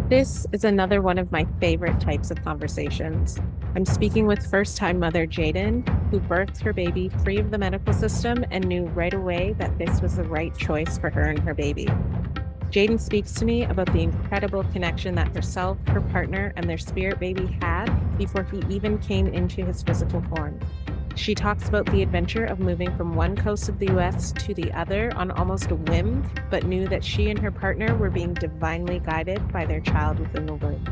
This is another one of my favorite types of conversations. I'm speaking with first time mother Jaden, who birthed her baby free of the medical system and knew right away that this was the right choice for her and her baby. Jaden speaks to me about the incredible connection that herself, her partner, and their spirit baby had before he even came into his physical form. She talks about the adventure of moving from one coast of the US to the other on almost a whim, but knew that she and her partner were being divinely guided by their child within the womb.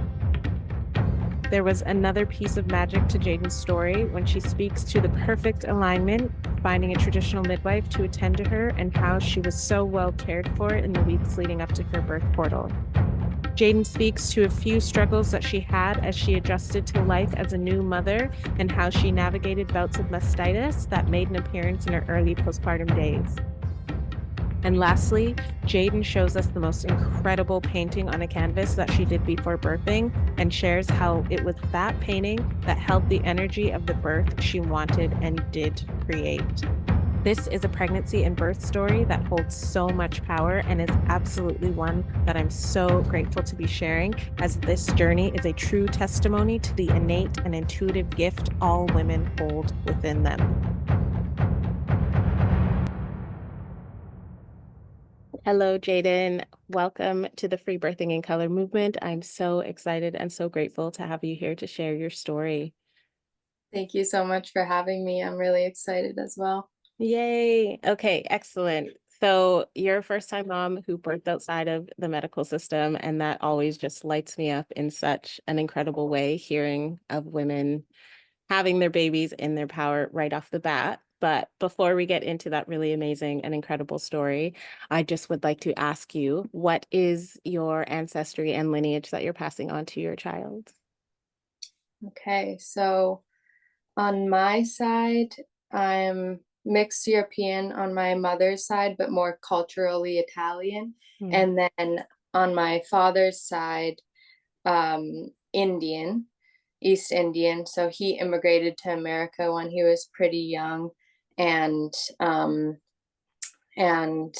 There was another piece of magic to Jaden's story when she speaks to the perfect alignment, finding a traditional midwife to attend to her, and how she was so well cared for in the weeks leading up to her birth portal. Jaden speaks to a few struggles that she had as she adjusted to life as a new mother and how she navigated bouts of mastitis that made an appearance in her early postpartum days. And lastly, Jaden shows us the most incredible painting on a canvas that she did before birthing and shares how it was that painting that held the energy of the birth she wanted and did create. This is a pregnancy and birth story that holds so much power and is absolutely one that I'm so grateful to be sharing, as this journey is a true testimony to the innate and intuitive gift all women hold within them. Hello, Jaden. Welcome to the Free Birthing in Color movement. I'm so excited and so grateful to have you here to share your story. Thank you so much for having me. I'm really excited as well. Yay. Okay, excellent. So you're a first-time mom who birthed outside of the medical system, and that always just lights me up in such an incredible way, hearing of women having their babies in their power right off the bat. But before we get into that really amazing and incredible story, I just would like to ask you, what is your ancestry and lineage that you're passing on to your child? Okay, so on my side, I'm mixed European on my mother's side, but more culturally Italian. Hmm. And then on my father's side, Indian, East Indian. So he immigrated to America when he was pretty young. And and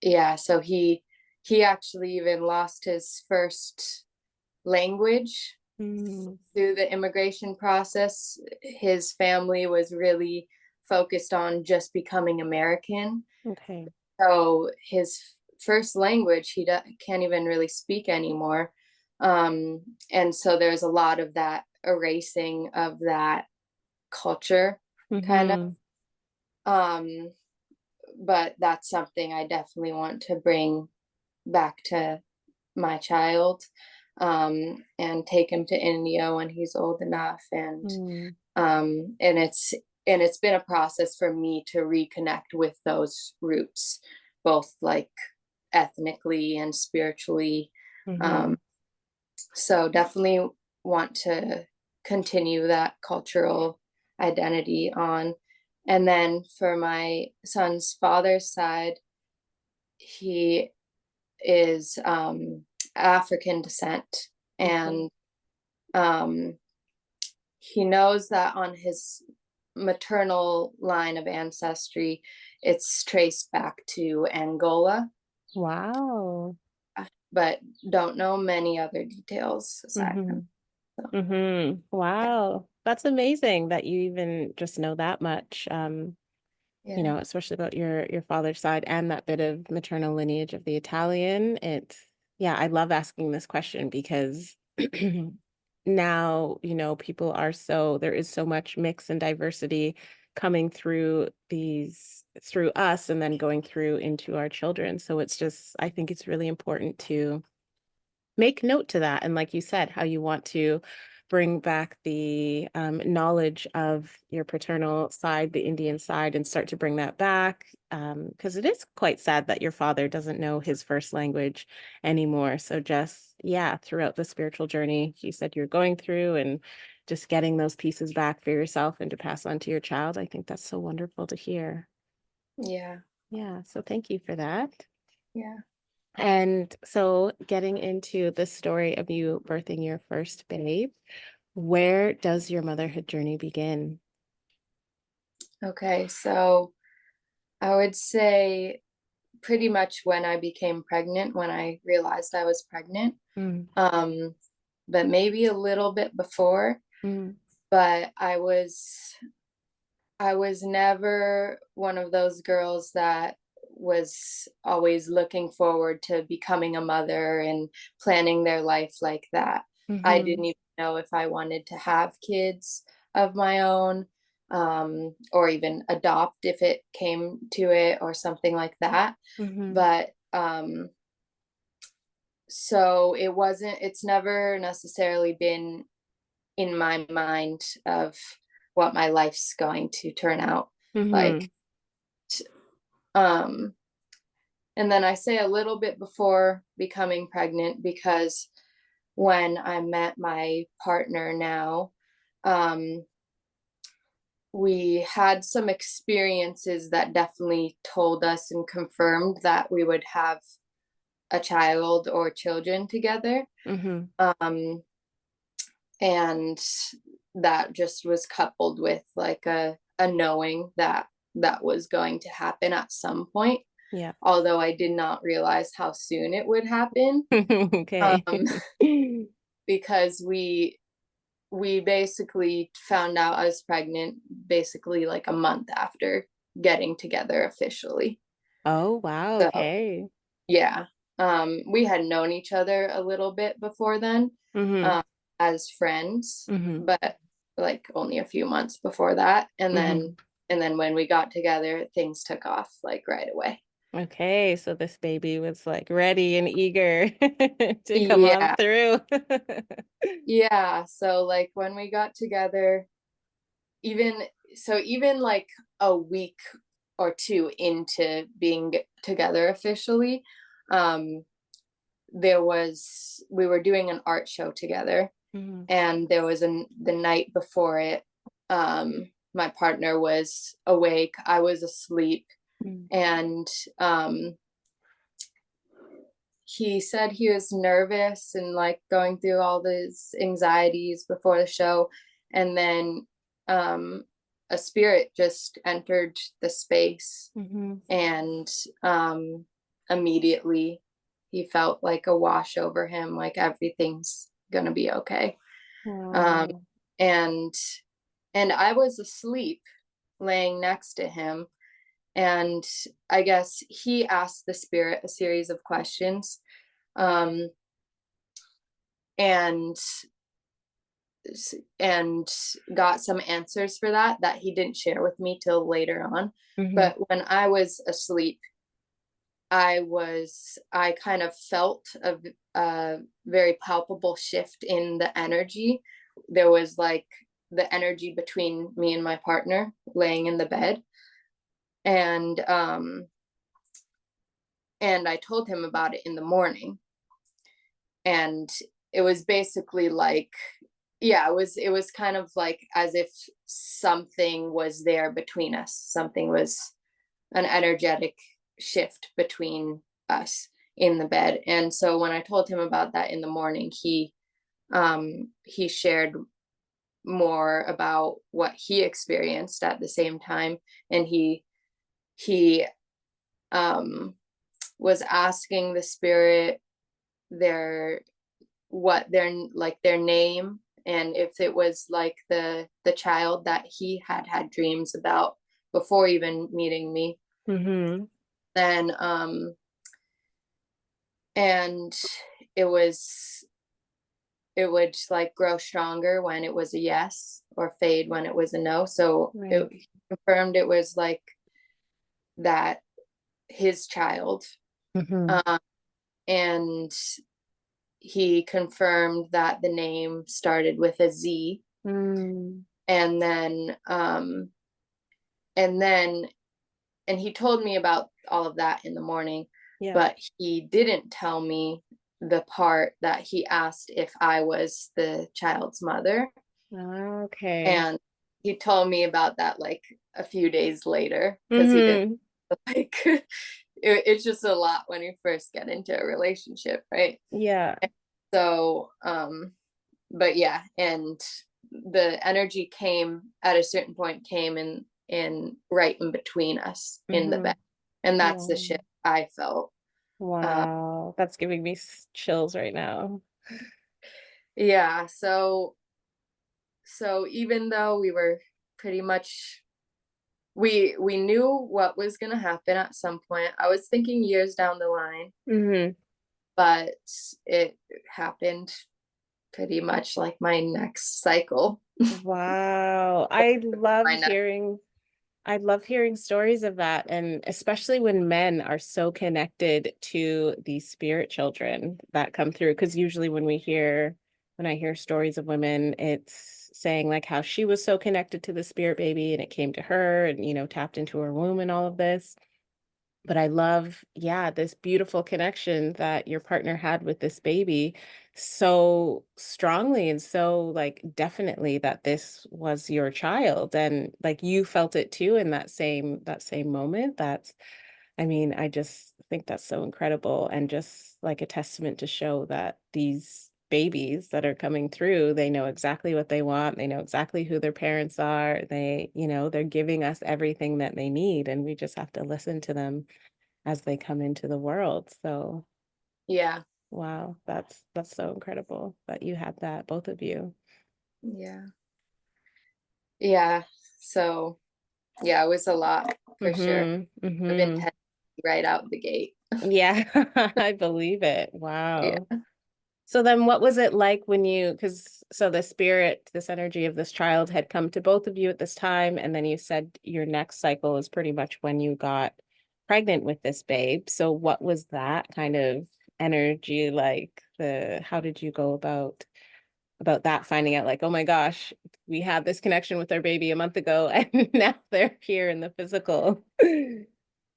yeah, so he actually even lost his first language Mm, through the immigration process. His family was really focused on just becoming American. okay. So his first language, can't even really speak anymore. And so there's a lot of that erasing of that culture, kind of. Mm-hmm. Um, but that's something I definitely want to bring back to my child, and take him to India when he's old enough. Mm, And it's been a process for me to reconnect with those roots, both like ethnically and spiritually. mm-hmm. Um, so definitely want to continue that cultural identity on. And then for my son's father's side, he is African descent, Okay. and um, he knows that on his maternal line of ancestry, it's traced back to Angola, Wow. but don't know many other details aside Mm-hmm. from that. Mm-hmm. Wow. That's amazing that you even just know that much. Yeah. Especially about your father's side and that bit of maternal lineage of the Italian. Yeah, I love asking this question because now, people there is so much mix and diversity coming through us and then going through into our children. So I think it's really important to make note to that. And like you said, how you want to bring back the knowledge of your paternal side, the Indian side, and start to bring that back. Because it is quite sad that your father doesn't know his first language anymore. So just, yeah, throughout the spiritual journey you said you're going through and just getting those pieces back for yourself and to pass on to your child. I think that's so wonderful to hear. Yeah. Yeah. So thank you for that. Yeah. And so, getting into the story of you birthing your first babe, where does your motherhood journey begin? Okay. So I would say pretty much when I became pregnant, when I realized I was pregnant. Mm, Um, but maybe a little bit before. mm, But I was never one of those girls that was always looking forward to becoming a mother and planning their life like that. I mm-hmm, didn't even know if I wanted to have kids of my own, or even adopt if it came to it or something like that. mm-hmm, But so it's never necessarily been in my mind of what my life's going to turn out mm-hmm, like. Um, and then I say a little bit before becoming pregnant because when I met my partner now, um, we had some experiences that definitely told us and confirmed that we would have a child or children together. mm-hmm. Um, and that just was coupled with like a knowing that that was going to happen at some point, Yeah. although I did not realize how soon it would happen. Okay. um, because we basically found out I was pregnant basically like a month after getting together officially. Oh, wow. So Okay. yeah, we had known each other a little bit before then, Mm-hmm, um, as friends, mm-hmm, but like only a few months before that, mm-hmm. and then when we got together, things took off like right away. Okay, so this baby was like ready and eager to come on Yeah, through. yeah. So like when we got together, even even like a week or two into being together officially, um, we were doing an art show together, Mm-hmm, and there was the night before it, my partner was awake, I was asleep, and um, he said he was nervous and like going through all these anxieties before the show, and then um, a spirit just entered the space, mm-hmm. and immediately he felt like a wash over him, like everything's gonna be okay. um, Wow. and I was asleep laying next to him, and I guess he asked the spirit a series of questions, um, and and got some answers for that he didn't share with me till later on. Mm-hmm, But when I was asleep, I kind of felt a very palpable shift in the energy. There was like the energy between me and my partner laying in the bed, and I told him about it in the morning, and it was basically like, yeah, it was kind of like as if something was there between us, something was an energetic shift between us in the bed. And so when I told him about that in the morning, he shared more about what he experienced at the same time, and he um was asking the spirit their their name, and if it was like the child that he had dreams about before even meeting me. mm-hmm. Then and it was it would like grow stronger when it was a yes, or fade when it was a no. So it Right. confirmed it was like that, his child. Mm-hmm. um, and he confirmed that the name started with a Z. Mm, And then and then and he told me about all of that in the morning, yeah. but he didn't tell me the part that he asked if I was the child's mother. Okay. And he told me about that like a few days later, because he didn't Mm-hmm. like it's just a lot when you first get into a relationship, right? Yeah. So but yeah, and the energy came at a certain point, came in right in between us in the Mm-hmm. bed, and that's the Yeah. shift. I felt. Uh, Wow. That's giving me chills right now. yeah, so even though we were pretty much we knew what was going to happen at some point. I was thinking years down the line, Hmm. but it happened pretty much like my next cycle. Wow. My next, I love hearing stories of that, and especially when men are so connected to these spirit children that come through. Because usually when I hear stories of women, it's saying like how she was so connected to the spirit baby and it came to her and, tapped into her womb and all of this. But I love, yeah, this beautiful connection that your partner had with this baby so strongly and so like definitely that this was your child and like you felt it too in that same moment. I mean, I just think that's so incredible and just like a testament to show that these babies that are coming through, they know exactly what they want. They know exactly who their parents are. They're giving us everything that they need, and we just have to listen to them as they come into the world. So, yeah, wow, that's so incredible that you had that, both of you. yeah, yeah. So yeah, it was a lot for sure Mm-hmm. of Mm-hmm. intensity right out the gate. Yeah, I believe it. Wow. Yeah, So then what was it like when because so the spirit, this energy of this child had come to both of you at this time, and then you said your next cycle is pretty much when you got pregnant with this babe. So what was that kind of energy like? How did you go about that, finding out like, oh my gosh, we had this connection with our baby a month ago, and now they're here in the physical.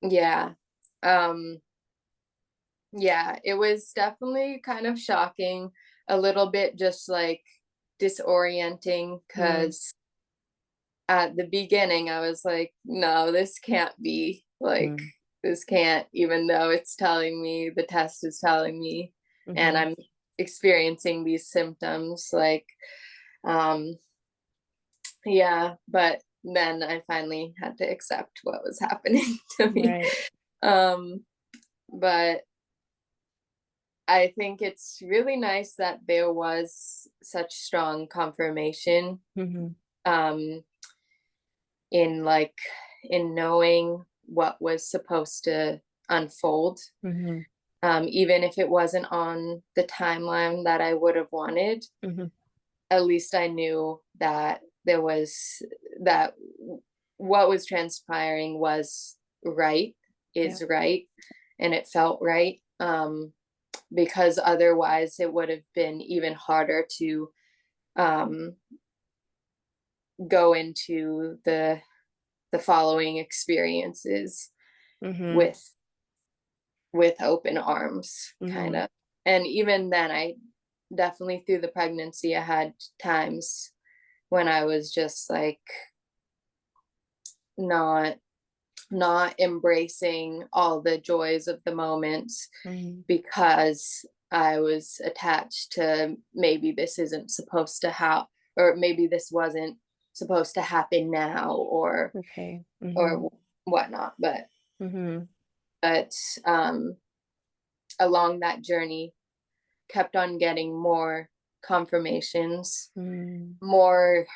yeah. Um, yeah, it was definitely kind of shocking, a little bit just like disorienting Mm, because at the beginning I was like, no, this can't be like mm, this can't, even though it's telling me the test is telling me and mm-hmm. I'm experiencing these symptoms like um yeah, but then I finally had to accept what was happening to me. Right. Um but I think it's really nice that there was such strong confirmation Mm-hmm. um in like in knowing what was supposed to unfold, Mm-hmm. even if it wasn't on the timeline that I would have wanted. Mm-hmm. At least I knew that there was that what was transpiring was right, Yeah. is right, and it felt right. Because otherwise it would have been even harder to um, go into the following experiences Mm-hmm. with open arms, kind Mm-hmm. of. And even then, I definitely through the pregnancy, I had times when I was just like not embracing all the joys of the moments Mm-hmm. because I was attached to maybe this isn't supposed to happen, or maybe this wasn't supposed to happen now, Okay. Mm-hmm. or whatnot. But Mm-hmm. but um, along that journey, kept on getting more confirmations, Mm. more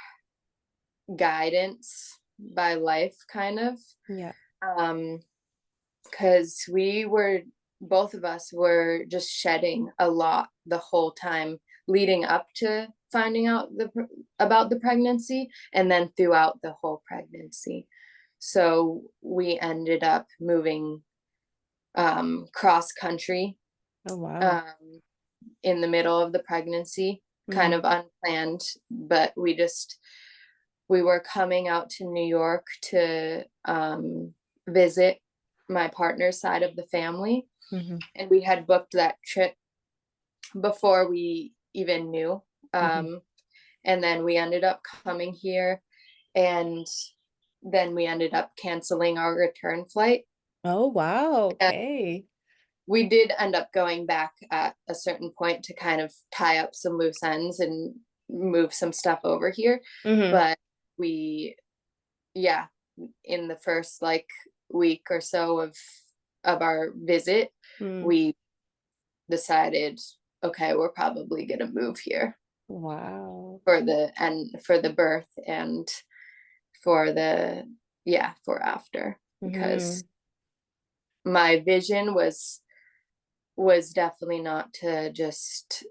guidance by life, kind of. Yeah. Um, because we were both of us were just shedding a lot the whole time leading up to finding out about the pregnancy and then throughout the whole pregnancy. So we ended up moving cross country Oh, wow. um, in the middle of the pregnancy, kind Mm-hmm. of unplanned, but we were coming out to New York to visit my partner's side of the family. Mm-hmm. And we had booked that trip before we even knew. Mm-hmm. Um, and then we ended up coming here, and then we ended up canceling our return flight. Oh, wow. And Okay. we did end up going back at a certain point to kind of tie up some loose ends and move some stuff over here. Mm-hmm. But we, yeah, in the first like week or so of our visit, Mm. we decided, okay, we're probably going to move here Wow. for the birth and for the for after, because Mm-hmm. my vision was definitely not to just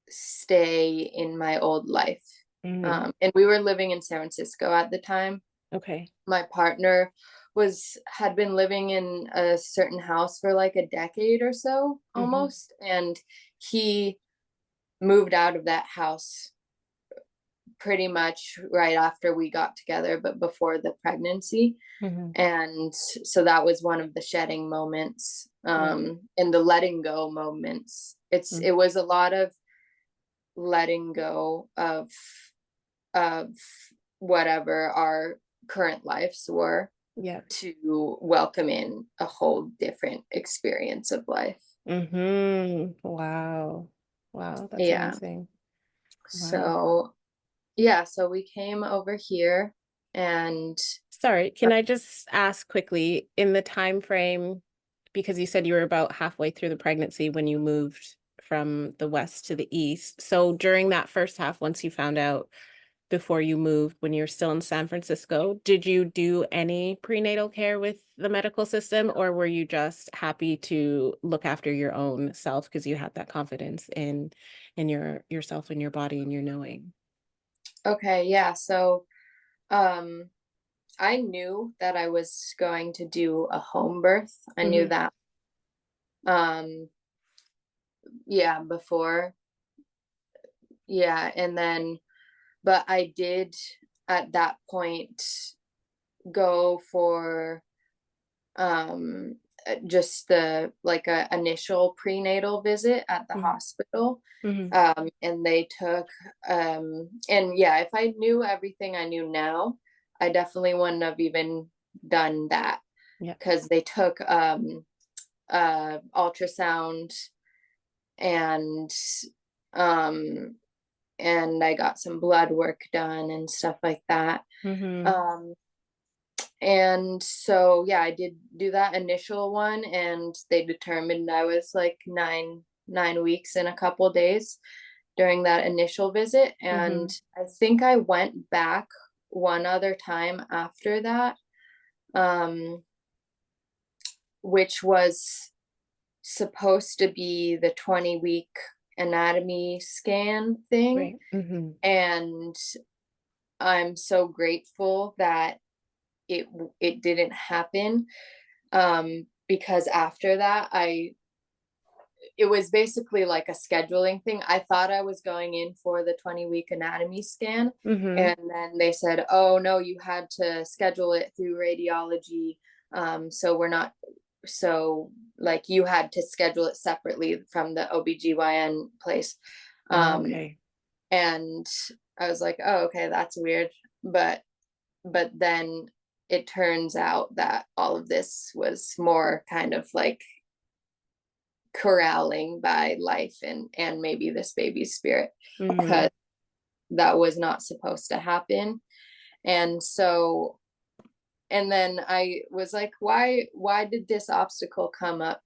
stay in my old life. Mm-hmm. And we were living in San Francisco at the time. Okay. My partner had been living in a certain house for like a decade or so Mm-hmm. almost, and he moved out of that house pretty much right after we got together, but before the pregnancy. Mm-hmm. And so that was one of the shedding moments, Yeah. and the letting go moments. Mm. It was a lot of letting go of whatever our current lives were, Yeah. to welcome in a whole different experience of life. Mm-hmm. Wow. Wow. That's Yeah. amazing. Wow. So yeah, so we came over here, and Sorry, can I just ask quickly, in the time frame, because you said you were about halfway through the pregnancy when you moved from the west to the east. So during that first half, once you found out before you moved, when you're still in San Francisco, did you do any prenatal care with the medical system, or were you just happy to look after your own self because you had that confidence in yourself and your body and your knowing? okay, yeah, so um I knew that I was going to do a home birth. I knew Mm-hmm. that. Um, yeah, before. Yeah, and then, but I did at that point go for um just the like a initial prenatal visit at the hospital. Mm-hmm. And they took and yeah, if I knew everything I knew now, I definitely wouldn't have even done that, Yeah. because they took ultrasound, and um and I got some blood work done and stuff like that. Mm-hmm. Um and so yeah, I did do that initial one, and they determined I was like nine weeks in a couple days during that initial visit. And Mm-hmm. I think I went back one other time after that, um which was supposed to be the 20-week anatomy scan thing. Right. Mm-hmm. And I'm so grateful that it it didn't happen, because after that, I it was basically like a scheduling thing. I thought I was going in for the 20-week anatomy scan, Mm-hmm. and then they said, oh no, you had to schedule it through radiology. So we're not, so like you had to schedule it separately from the OBGYN place. Oh, Um, okay. and I was like, oh, okay, that's weird. But then it turns out that all of this was more kind of like corralling by life and maybe this baby's spirit, Mm-hmm. because that was not supposed to happen. And so, and then I was like, why did this obstacle come up?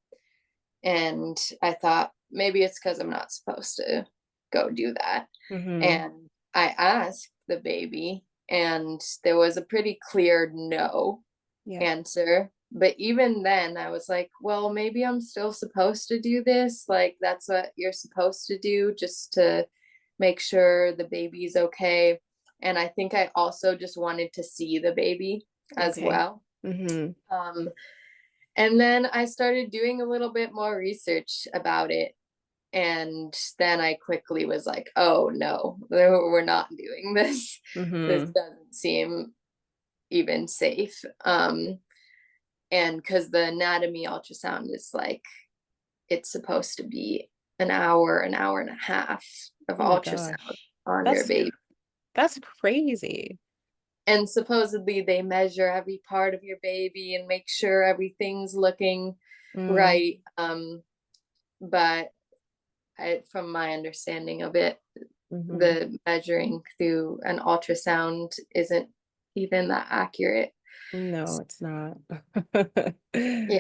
And I thought maybe it's because I'm not supposed to go do that. Mm-hmm. And I asked the baby, and there was a pretty clear no Yeah. answer. But even then, I was like, well, maybe I'm still supposed to do this. Like, that's what you're supposed to do, just to make sure the baby's okay. And I think I also just wanted to see the baby as Okay. well. Mm-hmm. Um, and then I started doing a little bit more research about it. And then I quickly was like, oh no, we're not doing this. This Mm-hmm. doesn't seem even safe. And because the anatomy ultrasound is like, it's supposed to be an hour and a half of Oh my ultrasound gosh. on your That's baby. that's crazy. And supposedly they measure every part of your baby and make sure everything's looking Mm. right. But from my understanding of it, Mm-hmm. the measuring through an ultrasound isn't even that accurate. No, it's not. Yeah.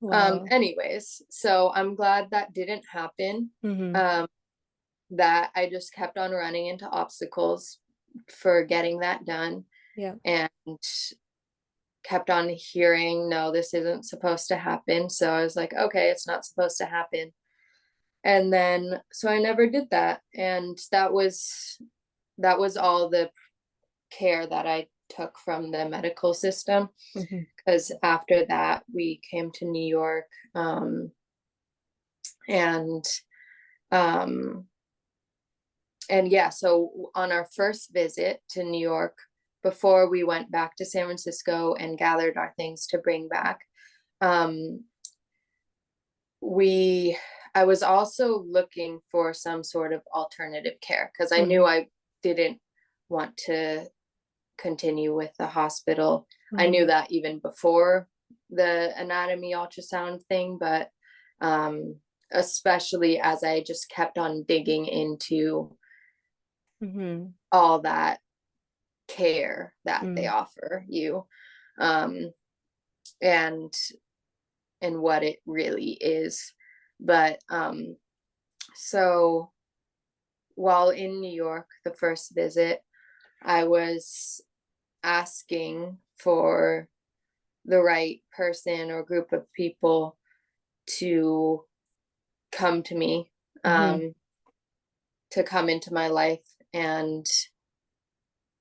Wow. Anyways, so I'm glad that didn't happen. Mm-hmm. Um, that I just kept on running into obstacles for getting that done, Yeah. and kept on hearing, no, this isn't supposed to happen. So I was like, okay, it's not supposed to happen. And then so I never did that. And that was all the care that I took from the medical system. Mm-hmm. Because after that we came to New York, and um and yeah, so on our first visit to New York, before we went back to San Francisco and gathered our things to bring back, um, we I was also looking for some sort of alternative care because I knew Mm-hmm. I didn't want to continue with the hospital. I knew Mm-hmm. that even before the anatomy ultrasound thing, but um, especially as I just kept on digging into Mm-hmm. all that care that they Mm. offer you, um, and what it really is. But so while in New York, the first visit, I was asking for the right person or group of people to come to me, Mm-hmm. um, to come into my life, and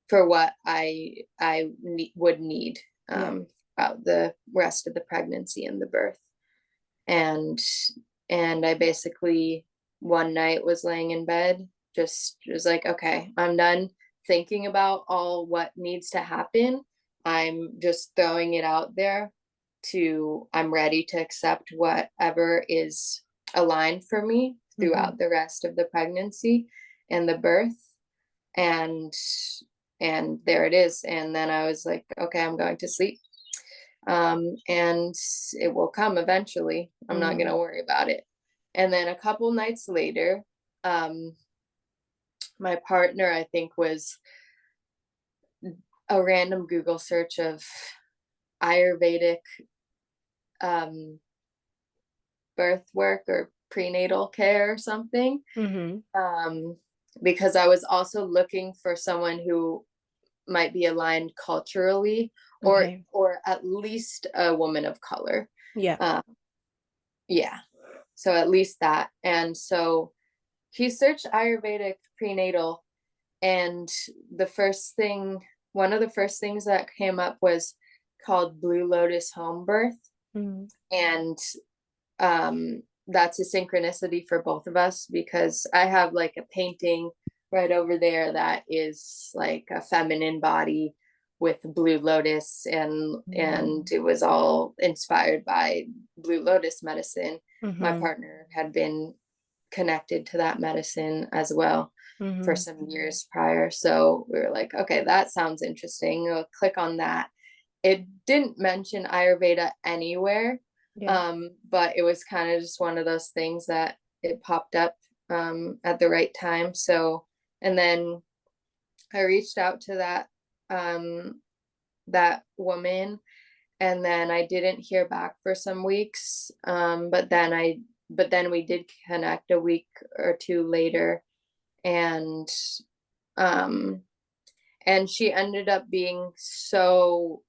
for what I would need, Yeah. about the rest of the pregnancy and the birth. And I basically one night was laying in bed, just was like, okay, I'm done thinking about all what needs to happen. I'm just throwing it out there to I'm ready to accept whatever is aligned for me Mm-hmm. throughout the rest of the pregnancy and the birth. And there it is. And then I was like, okay, I'm going to sleep, and it will come eventually. I'm not going Mm. to worry about it. And then a couple nights later, um, my partner, I think, was a random Google search of Ayurvedic, um, birth work or prenatal care or something, Mm-hmm. um, because I was also looking for someone who might be aligned culturally, or Okay. at least a woman of color. Yeah. Uh, yeah, so at least that. And so he searched Ayurvedic prenatal, and the first thing, one of the first things that came up was called Blue Lotus Home Birth. Mm-hmm. And that's a synchronicity for both of us because I have like a painting right over there that is like a feminine body with blue lotus, and it was all inspired by blue lotus medicine. My Mm-hmm. partner had been connected to that medicine as well for Mm-hmm. some years prior, so we were like, okay, that sounds interesting, we'll click on that. It didn't mention Ayurveda anywhere, Yeah. but it was kind of just one of those things that it popped up, at the right time. So, and then I reached out to um, that woman, and then I didn't hear back for some weeks. But then we did connect a week or two later, and um, she ended up being so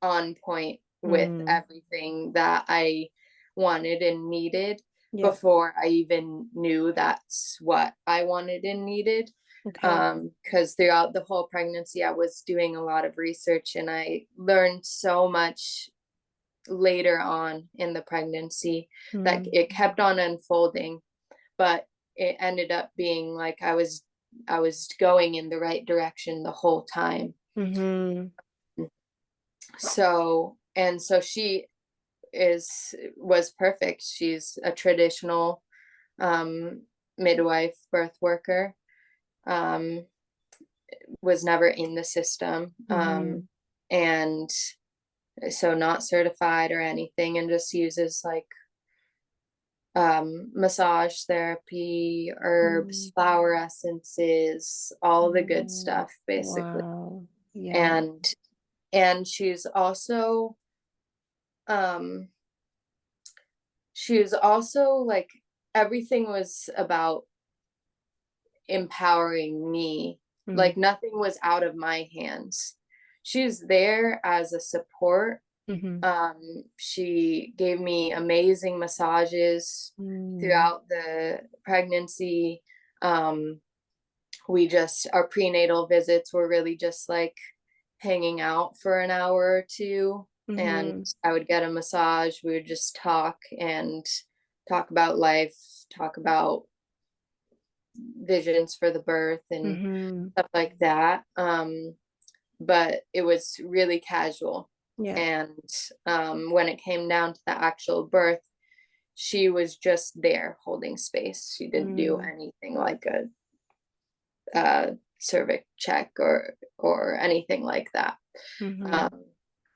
on point with Mm. everything that I wanted and needed Yeah. before I even knew that's what I wanted and needed. Okay. Because throughout the whole pregnancy, I was doing a lot of research, and I learned so much later on in the pregnancy that Mm. it kept on unfolding, but it ended up being like I was going in the right direction the whole time. Mm-hmm. So, and so she was perfect. She's a traditional, um, midwife, birth worker, um, was never in the system, Mm-hmm. and so not certified or anything, and just uses like, massage therapy, herbs, Mm. flower essences, all the good Mm. stuff, basically. Wow. Yeah. And she's also, um, she was also like, everything was about empowering me. Mm, Like nothing was out of my hands. She's there as a support. mm-hmm, She gave me amazing massages mm, throughout the pregnancy. Um, our prenatal visits were really just like hanging out for an hour or two, and mm-hmm, I would get a massage. We would just talk and talk about life, talk about visions for the birth and mm-hmm. stuff like that. But it was really casual. Yeah. And when it came down to the actual birth, she was just there holding space. She didn't do Mm, anything like a cervix check or anything like that. mm-hmm, Um,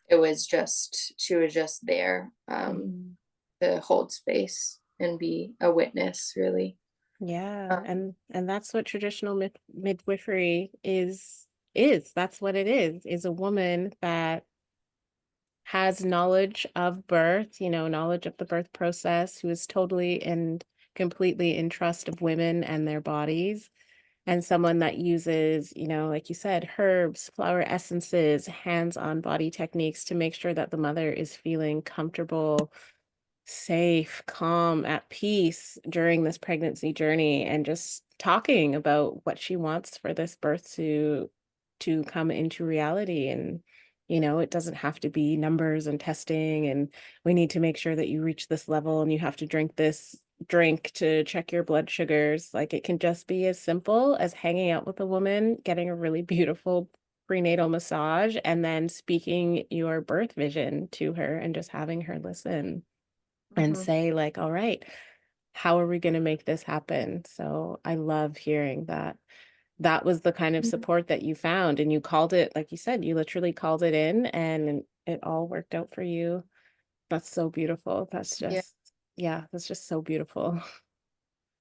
it was just she was just there mm-hmm. to hold space and be a witness, really. Yeah, Um, and that's what traditional midwifery That's what it is a woman that has knowledge of birth, knowledge of the birth process, who is totally and completely in trust of women and their bodies, and someone that uses, like you said, herbs, flower essences, hands-on body techniques to make sure that the mother is feeling comfortable, safe, calm, at peace during this pregnancy journey, and just talking about what she wants for this birth to come into reality. And it doesn't have to be numbers and testing, and we need to make sure that you reach this level and you have to drink this drink to check your blood sugars. Like, it can just be as simple as hanging out with a woman, getting a really beautiful prenatal massage, and then speaking your birth vision to her and just having her listen and mhm. say, like, all right, how are we going to make this happen? So I love hearing that that was the kind of support that you found, and you called it, like you said, you literally called it in and it all worked out for you. That's so beautiful. Yeah. Yeah, that's just so beautiful.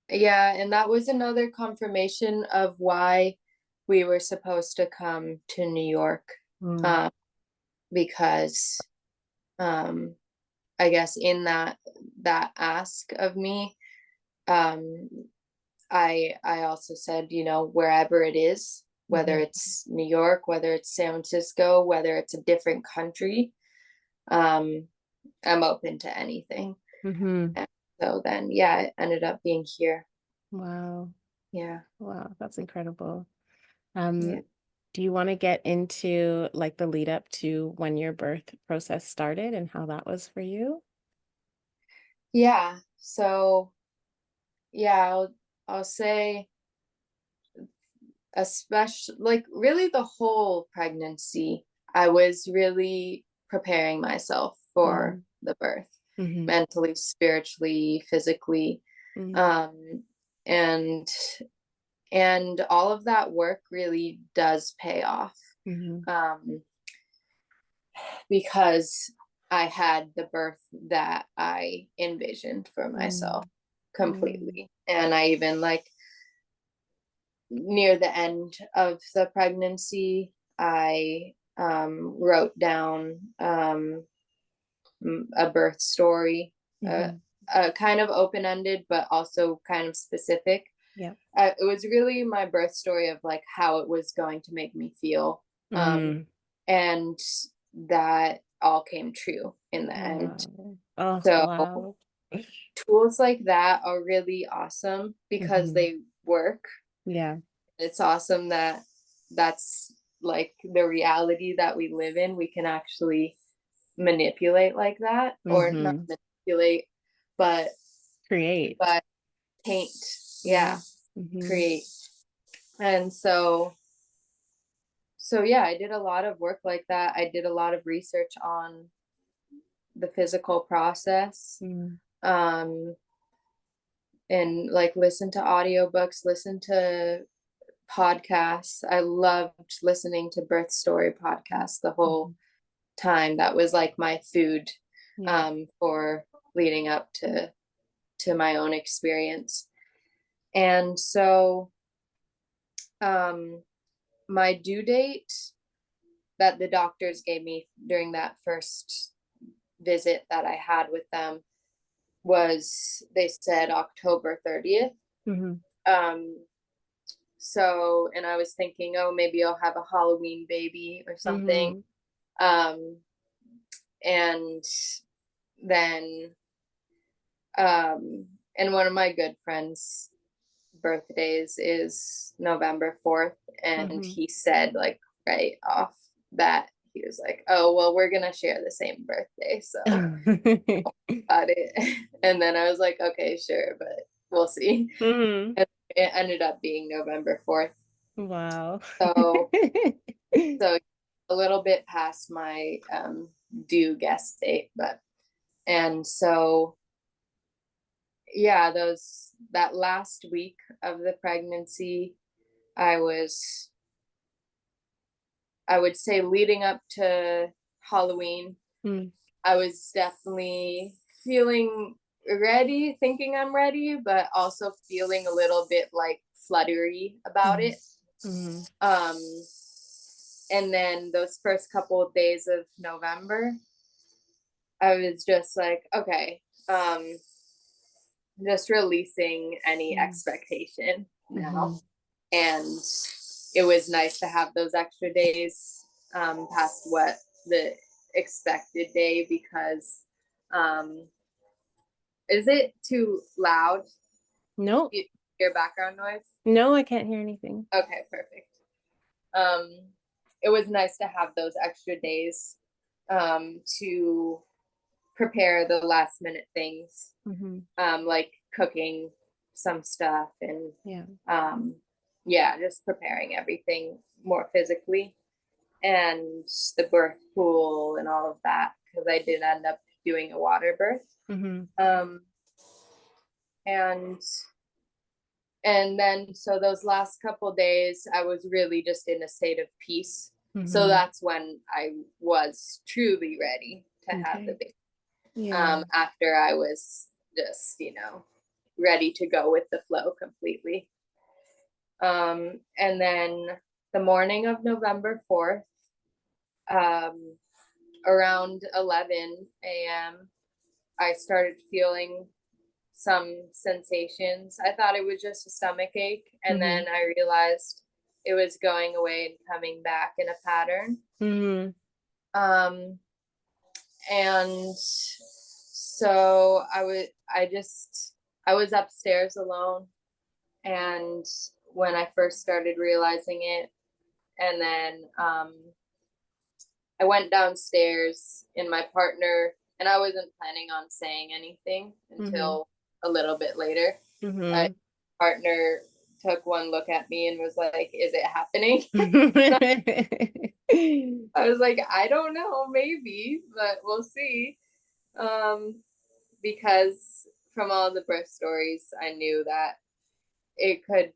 Yeah, and that was another confirmation of why we were supposed to come to New York. Mm, Um, because um I guess in that ask of me, um I also said, wherever it is, whether mhm, it's New York, whether it's San Francisco, whether it's a different country, um, I'm open to anything. mhm. And so then, yeah, it ended up being here. Wow. Yeah. Wow, that's incredible. Yeah. Um, do you want to get into like the lead up to when your birth process started and how that was for you? Yeah. So, yeah, I'll say, especially like really the whole pregnancy, I was really preparing myself for Mm, the birth, mhm, mentally, spiritually, physically. mm, Um, and and all of that work really does pay off. mhm, Um, because I had the birth that I envisioned for myself mm, mm, completely. And I even like near the end of the pregnancy, I wrote down a birth story, uh, mhm. kind of open ended, but also kind of specific. Yep. It was really my birth story of like how it was going to make me feel. Um, Mm. and that all came true in the end. Wow. Oh, So wow. tools like that are really awesome because Mhm. they work. Yeah. It's awesome that that's like the reality that we live in. We can actually manipulate like that, or not Mhm. manipulate, but Create. but paint. Yeah, Mhm. create. And so yeah, I did a lot of work like that. I did a lot of research on the physical process. Mm. Um, and like listen to audiobooks, listen to podcasts. I loved listening to birth story podcasts the whole Mhm. time. That was like my food Yeah. for leading up to my own experience. And so um, my due date that the doctors gave me during that first visit that I had with them was, they said October 30th. Mm-hmm. Um, so, and I was thinking, oh, maybe I'll have a Halloween baby or something. Mm-hmm. Um, and then, and one of my good friends' birthdays is November 4th. And Mm-hmm. he said, like, right off bat, he was like, oh, well, we're going to share the same birthday. So got it. And then I was like, okay, sure, but we'll see. Mm-hmm. And it ended up being November 4th. Wow. So, so a little bit past my due guest date, but, and so, yeah, that last week of the pregnancy, I was, I would say leading up to Halloween, Mm. I was definitely feeling ready, thinking I'm ready, but also feeling a little bit like fluttery about Mm. it. Mm. Um, and then those first couple of days of November, I was just like, okay, just releasing any Mm. expectation Mm-hmm. now. And it was nice to have those extra days past what the expected day, because um, is it too loud? Nope. Your background noise? No, I can't hear anything. Okay, perfect. Um, it was nice to have those extra days to prepare the last minute things, Mm-hmm. like cooking some stuff and Yeah. um, yeah, just preparing everything more physically, and the birth pool and all of that, because I did end up doing a water birth. Mm-hmm. Um, and and then so those last couple days I was really just in a state of peace, so Mm-hmm. that's when I was truly ready to have the Okay. baby, Yeah. after I was just ready to go with the flow completely. And then the morning of November 4th, um, around 11 a.m., I started feeling some sensations. I thought it was just a stomach ache, and Mm-hmm. then I realized it was going away and coming back in a pattern. Mm-hmm. Um, and so I was upstairs alone, and when I first started realizing it, and then I went downstairs, and my partner, and I wasn't planning on saying anything Mm-hmm. until a little bit later. My Mm-hmm. partner took one look at me and was like, "Is it happening?" I was like, "I don't know, maybe, but we'll see." Um, because from all the birth stories, I knew that it could,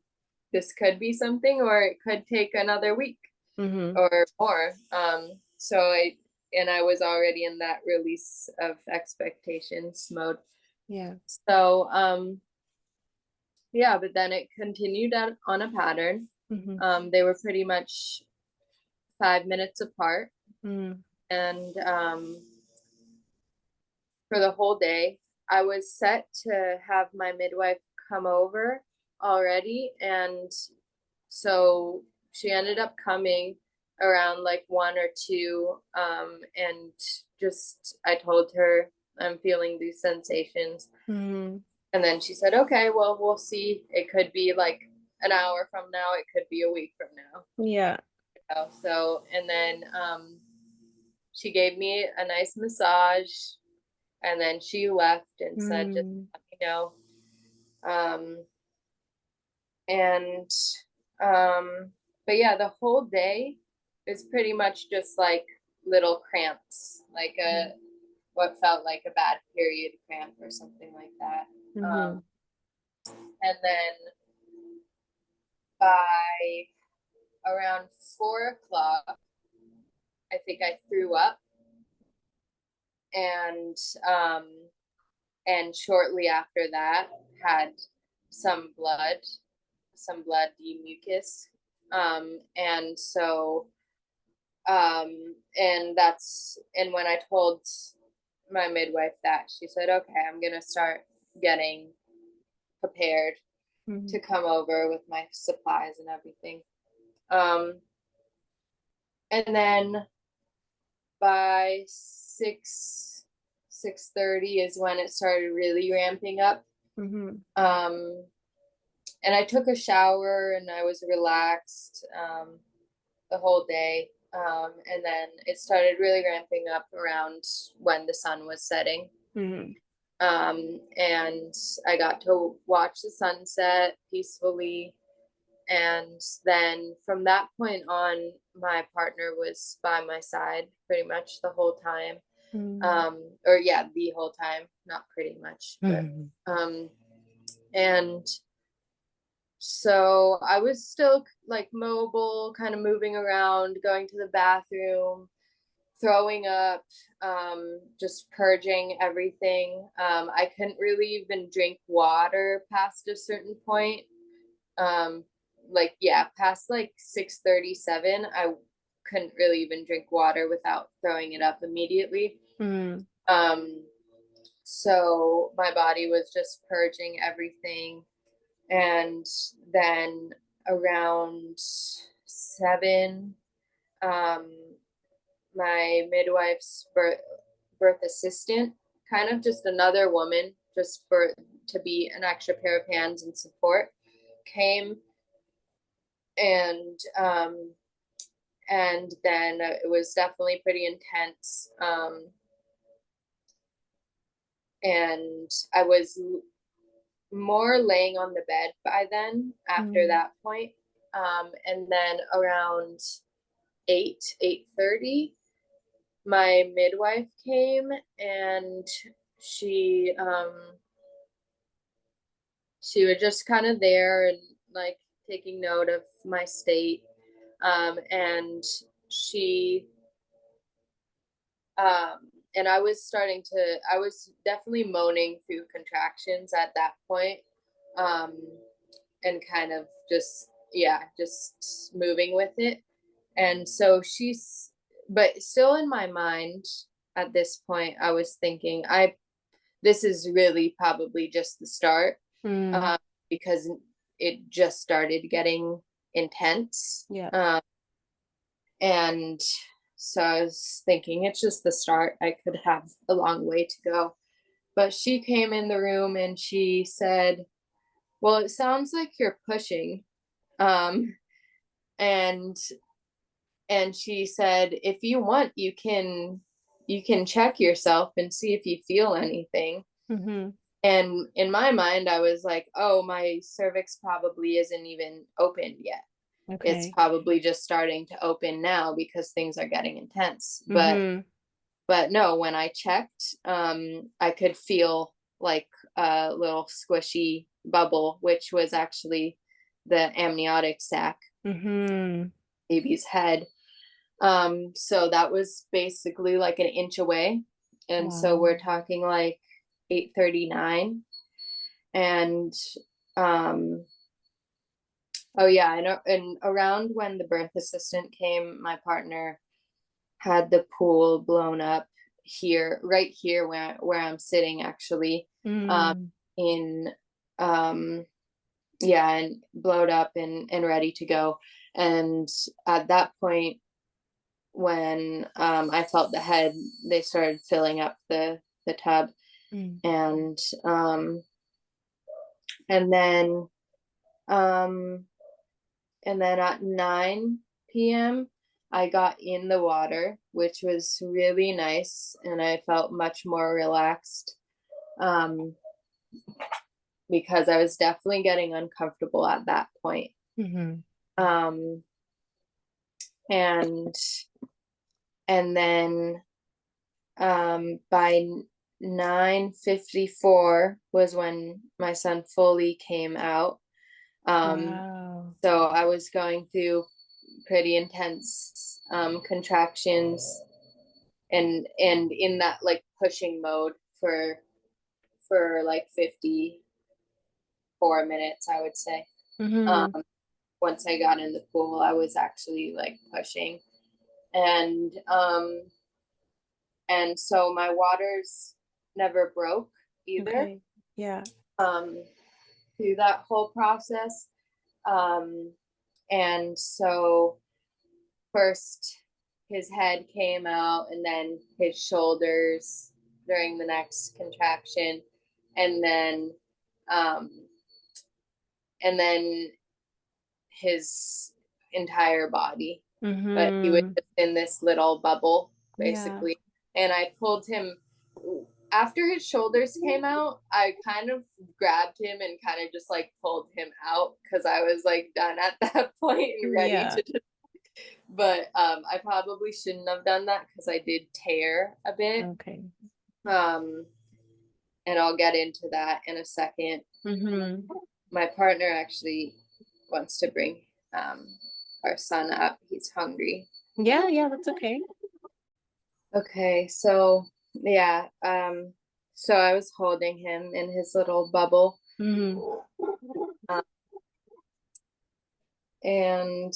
this could be something, or it could take another week Mm-hmm. or more. So I was already in that release of expectations mode. Yeah. So, yeah, but then it continued on a pattern. Mm-hmm. They were pretty much 5 minutes apart. Mm-hmm. And for the whole day, I was set to have my midwife come over already. And so she ended up coming around like 1 or 2. And just, I told her I'm feeling these sensations. Mm-hmm. And then she said, okay, well, we'll see. It could be like an hour from now, it could be a week from now. Yeah. So, and then she gave me a nice massage, and then she left and said, just Mm-hmm. let me know. Um, and, um, but yeah, the whole day is pretty much just like little cramps, like what felt like a bad period cramp or something like that. Mm-hmm. And then by around 4 o'clock, I think I threw up, and um, and shortly after that had some blood, some bloody mucus, and so and when I told my midwife that. She said, okay, I'm going to start getting prepared Mm-hmm. to come over with my supplies and everything. Um, and then by 6:30 is when it started really ramping up. Mm-hmm. Um, and I took a shower and I was relaxed the whole day. And then it started really ramping up around when the sun was setting. Mm-hmm. And I got to watch the sunset peacefully. And then from that point on, my partner was by my side pretty much the whole time. Or yeah, the whole time, not pretty much, but and so I was still like mobile, kind of moving around, going to the bathroom, throwing up, just purging everything. I couldn't really even drink water past a certain point. Um, like yeah, past like 6:37, I couldn't really even drink water without throwing it up immediately. Mm-hmm. Um, so my body was just purging everything. And then around 7, um, my midwife's birth assistant, kind of just another woman, just for to be an extra pair of hands and support, came and and then it was definitely pretty intense. And I was more laying on the bed by then after Mm-hmm. that point. And then around 8:30, my midwife came and she um she was just kind of there and like taking note of my state. And she and I was definitely moaning through contractions at that point. Um, and kind of just, yeah, just moving with it. And so but still in my mind at this point, I was thinking, this is really probably just the start, Mm-hmm. uh, because it just started getting intense. Yeah. And so I was thinking, it's just the start. I could have a long way to go. But she came in the room and she said, well, it sounds like you're pushing. Um, and she said, if you want, you can check yourself and see if you feel anything. Mm-hmm. And in my mind, I was like, oh, my cervix probably isn't even opened yet. It's Okay. probably just starting to open now because things are getting intense. Mm-hmm. But no, when I checked, I could feel like a little squishy bubble, which was actually the amniotic sac, Mm-hmm. baby's head. So that was basically like an inch away. And so Wow. we're talking like 8:39. And um oh yeah, and around when the birth assistant came, my partner had the pool blown up here, right here where I'm sitting actually. Um Mm. in yeah, and blowed up and ready to go. And at that point, when I felt the head, they started filling up the tub. Mm. And and then um and then at 9 p.m. I got in the water, which was really nice, and I felt much more relaxed, um, because I was definitely getting uncomfortable at that point. Mm-hmm. Um, and then by 9:54 was when my son fully came out. Um, Wow. so I was going through pretty intense contractions, and in that like pushing mode for like 54 minutes, I would say. Mm-hmm. Um, Once I got in the pool, I was actually like pushing, and And so my waters never broke either, Okay. Yeah. um, through that whole process. Um, and so first his head came out and then his shoulders during the next contraction, and then um, and then his entire body, but he was Mm-hmm. just in this little bubble Yeah. basically. And I pulled him after his shoulders came out. I kind of grabbed him and kind of just like pulled him out because I was like done at that point and ready Yeah. to just, but I probably shouldn't have done that because I did tear a bit. Okay. um and I'll get into that in a second. Mm-hmm. My partner actually wants to bring our son up. He's hungry. Yeah, yeah, that's okay. Okay, so yeah, so I was holding him in his little bubble, Mm-hmm. um, and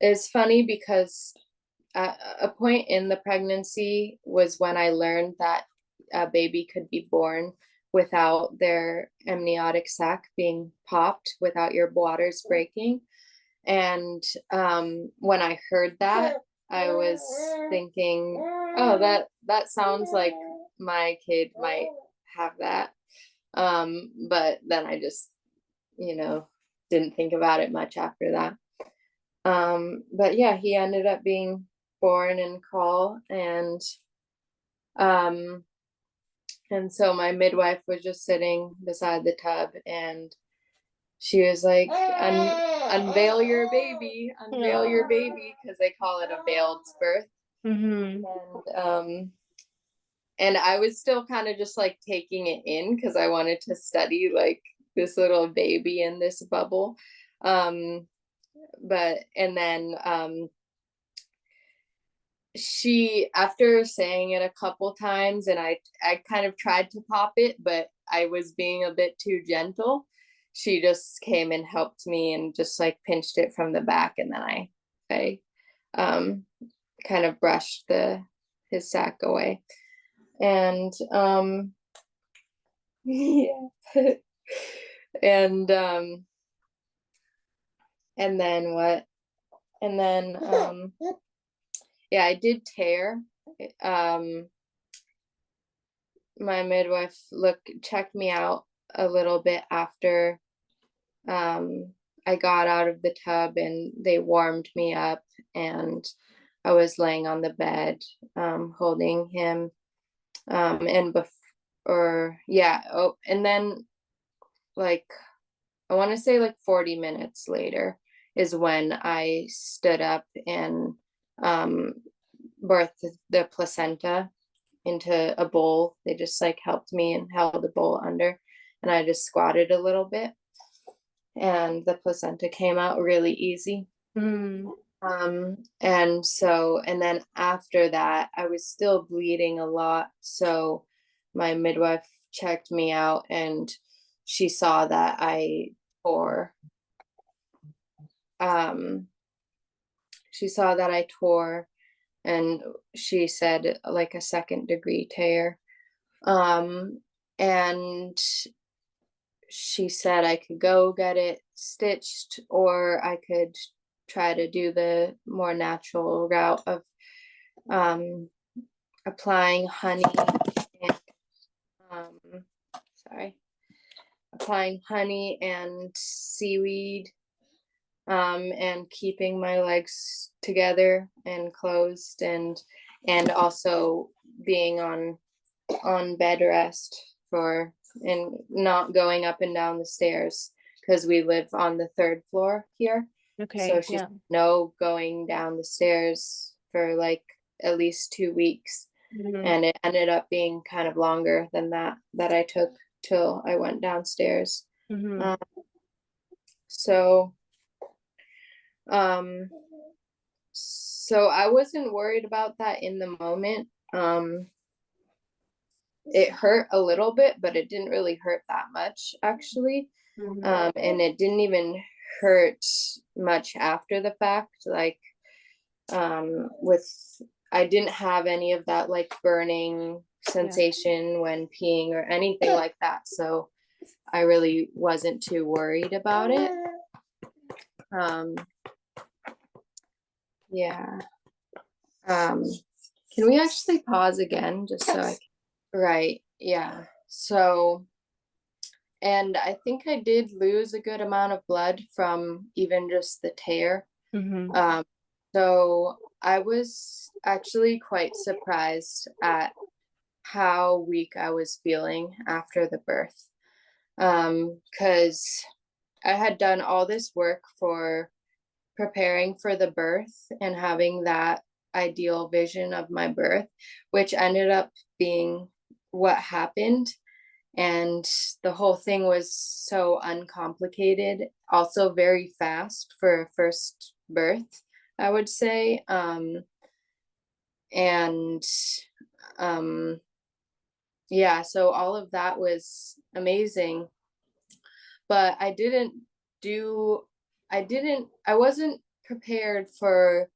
it's funny because at a point in the pregnancy was when I learned that a baby could be born without their amniotic sac being popped, without your waters breaking. And when I heard that, I was thinking, oh, that sounds like my kid might have that. But then I just, you know, didn't think about it much after that. But yeah, he ended up being born in call, um and so my midwife was just sitting beside the tub, and she was like, unveil your baby, unveil your Yeah. baby, because they call it a veiled birth. Mm-hmm. And I was still kind of just like taking it in because I wanted to study like this little baby in this bubble. But and then she, after saying it a couple times, and I kind of tried to pop it, but I was being a bit too gentle. She just came and helped me and just like pinched it from the back, and then I um kind of brushed the his sac away. And yeah. and and then what? And then yeah, I did tear. Um my midwife checked me out a little bit after I got out of the tub, and they warmed me up, and I was laying on the bed, holding him, and or yeah, oh, and then like I want to say like 40 minutes later is when I stood up and um, birthed the placenta into a bowl. They just like helped me and held the bowl under, and I just squatted a little bit, and the placenta came out really easy. Mm-hmm. And so, and then after that, I was still bleeding a lot. So my midwife checked me out, and she saw that I tore. Um, she saw that I tore, and she said like a second-degree tear. Um, and she said I could go get it stitched, or I could try to do the more natural route of um, applying honey and um, sorry, applying honey and seaweed, and keeping my legs together and closed, and also being on bed rest for, and not going up and down the stairs because we live on the third floor here. So Okay. she's Yeah. no going down the stairs for like at least 2 weeks. Mm-hmm. And it ended up being kind of longer than that I took till I went downstairs. Mm-hmm. Um, so um so I wasn't worried about that in the moment. It hurt a little bit, but it didn't really hurt that much actually. Mm-hmm. And it didn't even hurt much after the fact, like with I didn't have any of that like burning Yeah. sensation when peeing or anything like that. So I really wasn't too worried about it. Um, yeah. Can we actually pause again just so I can, right. Yeah. So, and I think I did lose a good amount of blood from even just the tear. Mm-hmm. Um, so I was actually quite surprised at how weak I was feeling after the birth. Because I had done all this work for preparing for the birth and having that ideal vision of my birth, which ended up being what happened. And the whole thing was so uncomplicated, also very fast for a first birth, I would say. And um, yeah, so all of that was amazing. But do, I wasn't prepared for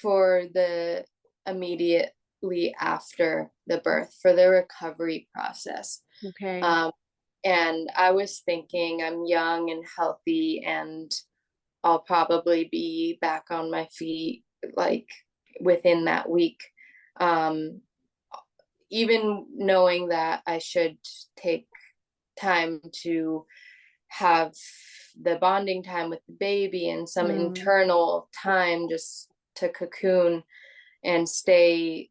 the immediately after the birth, for the recovery process. Okay. Um, and I was thinking I'm young and healthy and I'll probably be back on my feet like within that week. Um, Even knowing that I should take time to have the bonding time with the baby and some Mm. internal time just to cocoon and stay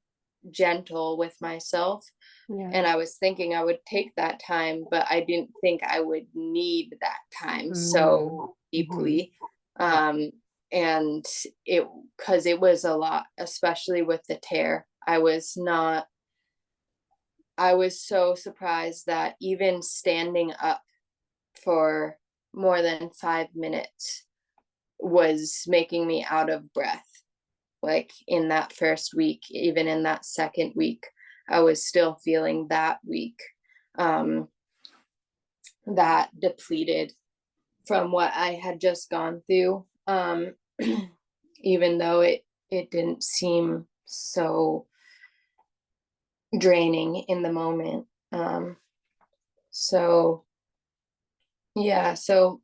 gentle with myself. Yeah. And I was thinking I would take that time, but I didn't think I would need that time Mm. so Mm-hmm. deeply. Um, and it, because it was a lot, especially with the tear. I was so surprised that even standing up for more than 5 minutes was making me out of breath. Like in that first week, even in that second week, I was still feeling that weak, um, that depleted from what I had just gone through. Even though it didn't seem so draining in the moment. So yeah, so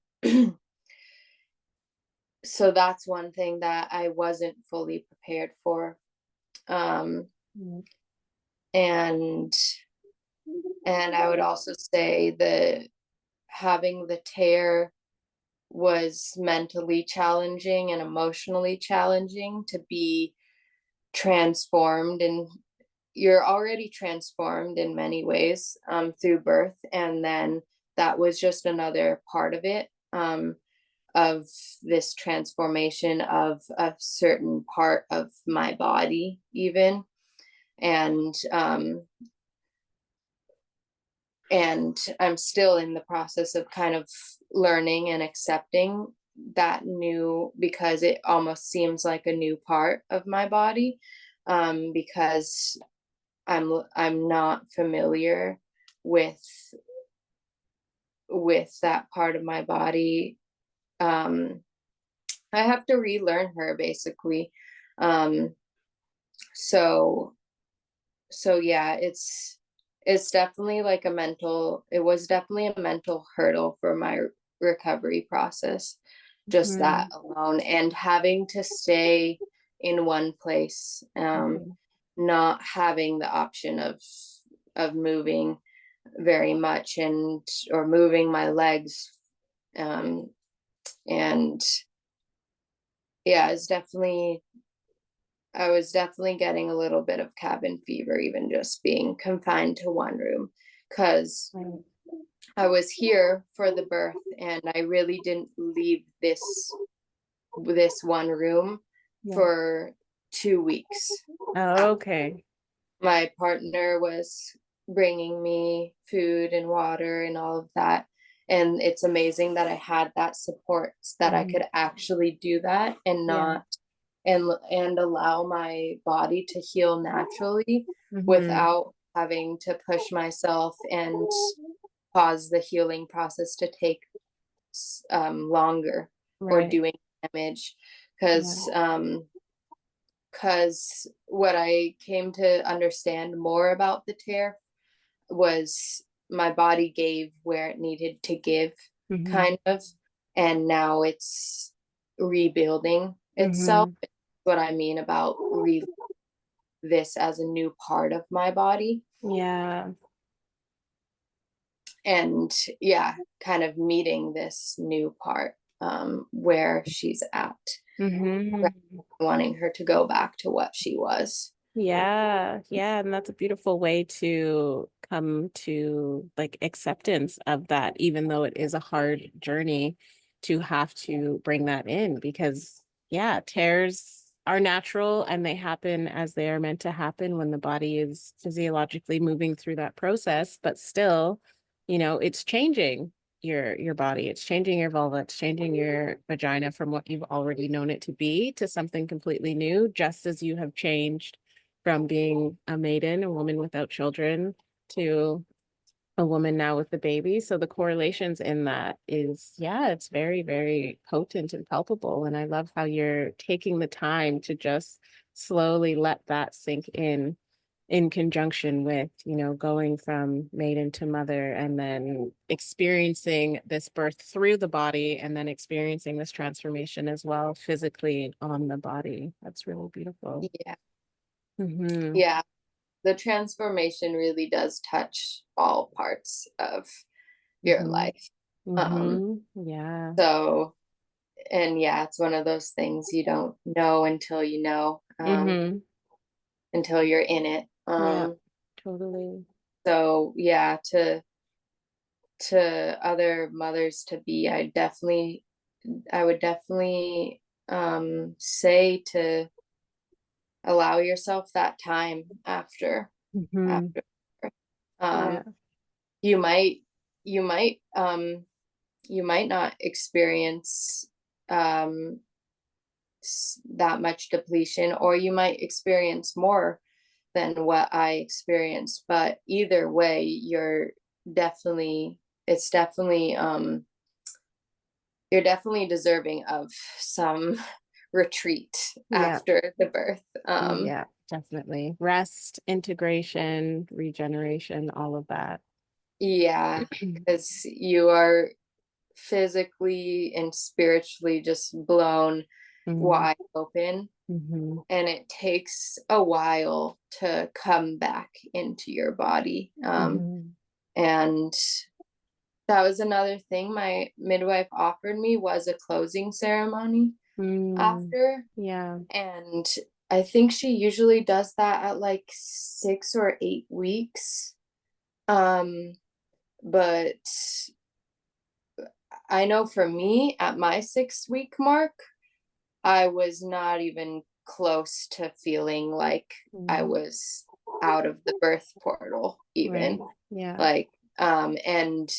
that's one thing that I wasn't fully prepared for. Um, Mm. and I would also say that having the tear was mentally challenging and emotionally challenging to be transformed, and you're already transformed in many ways through birth, and then that was just another part of it, of this transformation of a certain part of my body even. And um, and I'm still in the process of kind of learning and accepting that new, because it almost seems like a new part of my body, because I'm not familiar with that part of my body. um I have to relearn her basically. um so yeah, it's definitely like it was definitely a mental hurdle for my recovery process, just that Mm. alone, and having to stay in one place, Okay. not having the option of moving very much, and or moving my legs. Um and yeah, it's definitely, I was definitely getting a little bit of cabin fever, even just being confined to one room, because Right. I was here for the birth and I really didn't leave this one room Yeah. for 2 weeks. Okay. My partner was bringing me food and water and all of that. And it's amazing that I had that support, that I Mm-hmm. could actually do that and Yeah. not, and allow my body to heal naturally Mm-hmm. without having to push myself and cause the healing process to take longer or Right. doing damage. Yeah. Because because what I came to understand more about the tear was my body gave where it needed to give, Mm-hmm. kind of, and now it's rebuilding itself. Mm-hmm. What I mean about this as a new part of my body. Yeah. And yeah, kind of meeting this new part, where she's at, rather Mm-hmm. than wanting her to go back to what she was. Yeah, yeah, and that's a beautiful way to come to like acceptance of that, even though it is a hard journey to have to bring that in because yeah, tears are natural and they happen as they are meant to happen when the body is physiologically moving through that process, but still, it's changing your body. It's changing your vulva, it's changing your vagina from what you've already known it to be to something completely new, just as you have changed from being a maiden, a woman without children, to a woman now with the baby. So the correlations in that is, yeah, it's very, very potent and palpable. And I love how you're taking the time to just slowly let that sink in conjunction with, going from maiden to mother and then experiencing this birth through the body and then experiencing this transformation as well physically on the body. That's really beautiful. Yeah. Mm-hmm. Yeah. The transformation really does touch all parts of your Mm-hmm. life. Um, Mm-hmm. Yeah. so, and yeah, it's one of those things you don't know until you know, Mm-hmm. until you're in it. Yeah. Totally. So yeah, to other mothers to be, I would definitely say to allow yourself that time Mm-hmm. after. Yeah. Um, you might you might you might not experience um that much depletion, or you might experience more than what I experienced, but either way definitely it's definitely you're definitely deserving of some retreat Yeah. after the birth. Yeah. Definitely. Rest, integration, regeneration, all of that. Yeah, because you are physically and spiritually just blown Mm-hmm. wide open, Mm-hmm. and it takes a while to come back into your body. Mm-hmm. And that was another thing my midwife offered me, was a closing ceremony Mm. after. Yeah. And I think she usually does that at like 6 or 8 weeks. Um, but I know for me, at my 6 week mark, I was not even close to feeling like I Mm. was out of the birth portal, Right. even. Yeah. Like, and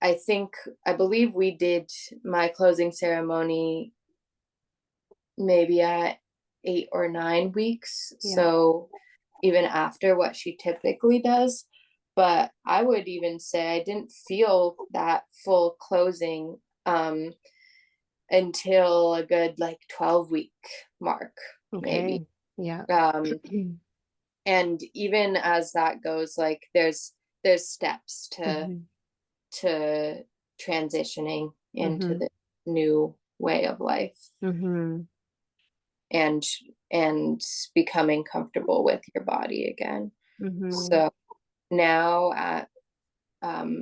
I believe we did my closing ceremony maybe at 8 or 9 weeks. Yeah. So even after what she typically does. But I would even say I didn't feel that full closing until a good like 12-week mark, maybe. Okay. Yeah. Um, and even as that goes, like there's steps Mm-hmm. to transitioning into Mm-hmm. the new way of life, Mm-hmm. and and becoming comfortable with your body again. Mm-hmm. So now at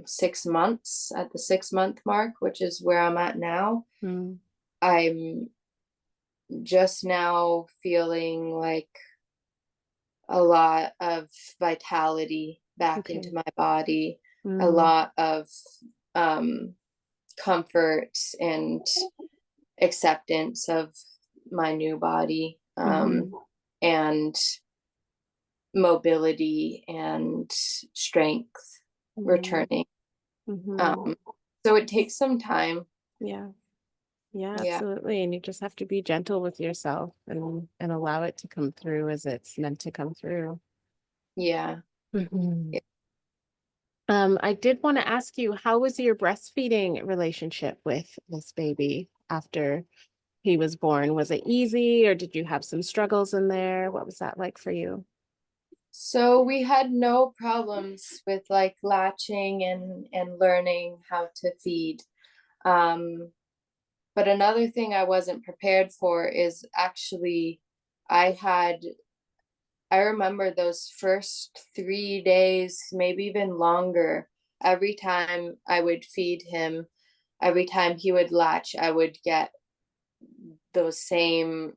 6 months, at the 6 month mark, which is where I'm at now, Mm. I'm just now feeling like a lot of vitality back into Okay. my body, a Mm. lot of um, comfort and acceptance of my new body, Mm-hmm. and mobility and strength Mm-hmm. returning. Mm-hmm. Um, so it takes some time. Yeah. Yeah, Yeah, absolutely. And you just have to be gentle with yourself and allow it to come through as it's meant to come through. yeah. Mhm. I did want to ask you, how was your breastfeeding relationship with this baby after? he was born? Was it easy or did you have some struggles in there? What was that like for you? So we had no problems with like latching and learning how to feed. Um, but another thing I wasn't prepared for is actually I had I remember those first 3 days, maybe even longer. Every time I would feed him, every time he would latch, I would get those same,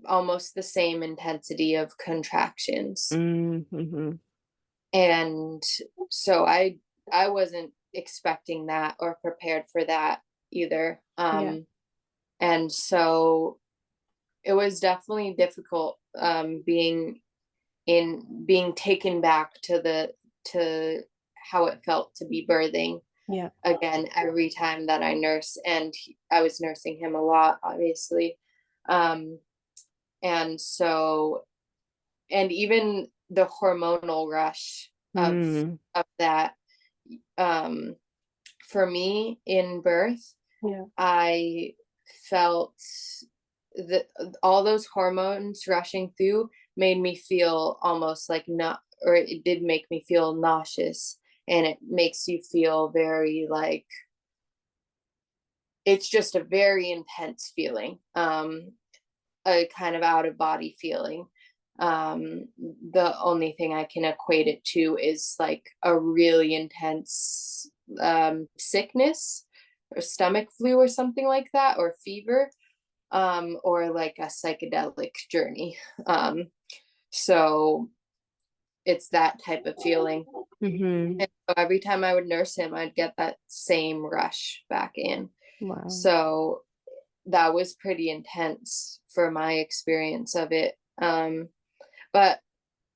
almost the same intensity of contractions. Mm-hmm. And so I wasn't expecting that or prepared for that either. Yeah. And so it was definitely difficult being taken back to how it felt to be birthing Yeah. again every time that I nurse, and I was nursing him a lot, obviously. Um, and so, and even the hormonal rush Mm. of that, um, for me in birth, Yeah. I felt that all those hormones rushing through made me feel almost like not, or it did make me feel nauseous, and it makes you feel very like it's just a very intense feeling, a kind of out of body feeling. The only thing I can equate it to is like a really intense sickness or stomach flu or something like that, or fever, or like a psychedelic journey. So it's that type of feeling. Mm-hmm. And so every time I would nurse him, I'd get that same rush back in. Wow. So that was pretty intense for my experience of it. But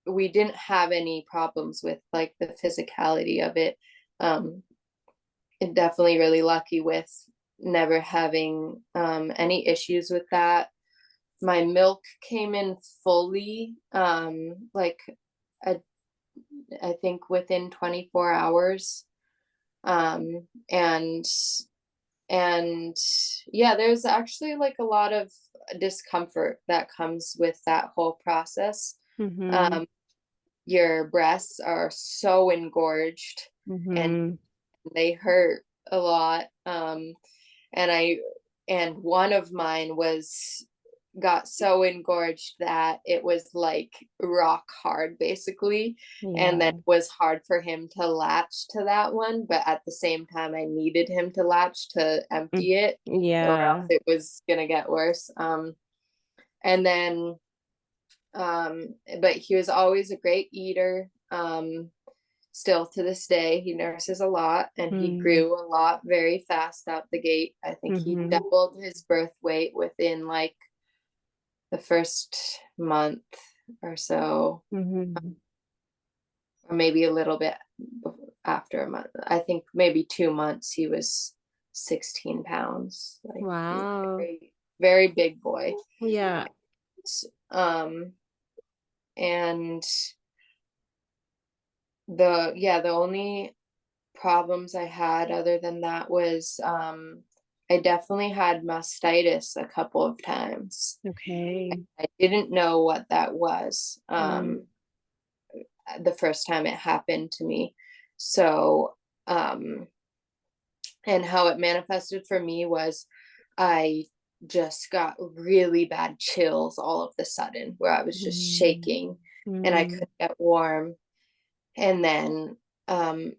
we didn't have any problems with like the physicality of it. Um, Definitely really lucky with never having any issues with that. My milk came in fully, like a, I think within 24 hours. Um, and and yeah, there's actually like a lot of discomfort that comes with that whole process. Mm-hmm. Um, your breasts are so engorged and Mm-hmm. they hurt a lot. And I and one of mine was got so engorged that it was like rock hard basically, and then Yeah. it was hard for him to latch to that one, but at the same time I needed him to latch to Mm. empty it, or else Yeah. it was gonna get worse. And then but he was always a great eater. Still to this day, he nurses a lot, and he Mm. grew a lot very fast out the gate. I think he Mm-hmm. doubled his birth weight within like the first month or so, Mm-hmm. or maybe a little bit after a month. I think maybe 2 months he was 16 pounds. Like Wow. very, very big boy. Yeah. Um, and the only problems I had other than that was I definitely had mastitis a couple of times. Okay. I didn't know what that was Mm. the first time it happened to me. So, um, and how it manifested for me was I just got really bad chills all of the sudden where I was just Mm. shaking and I Mm. couldn't get warm. And then um,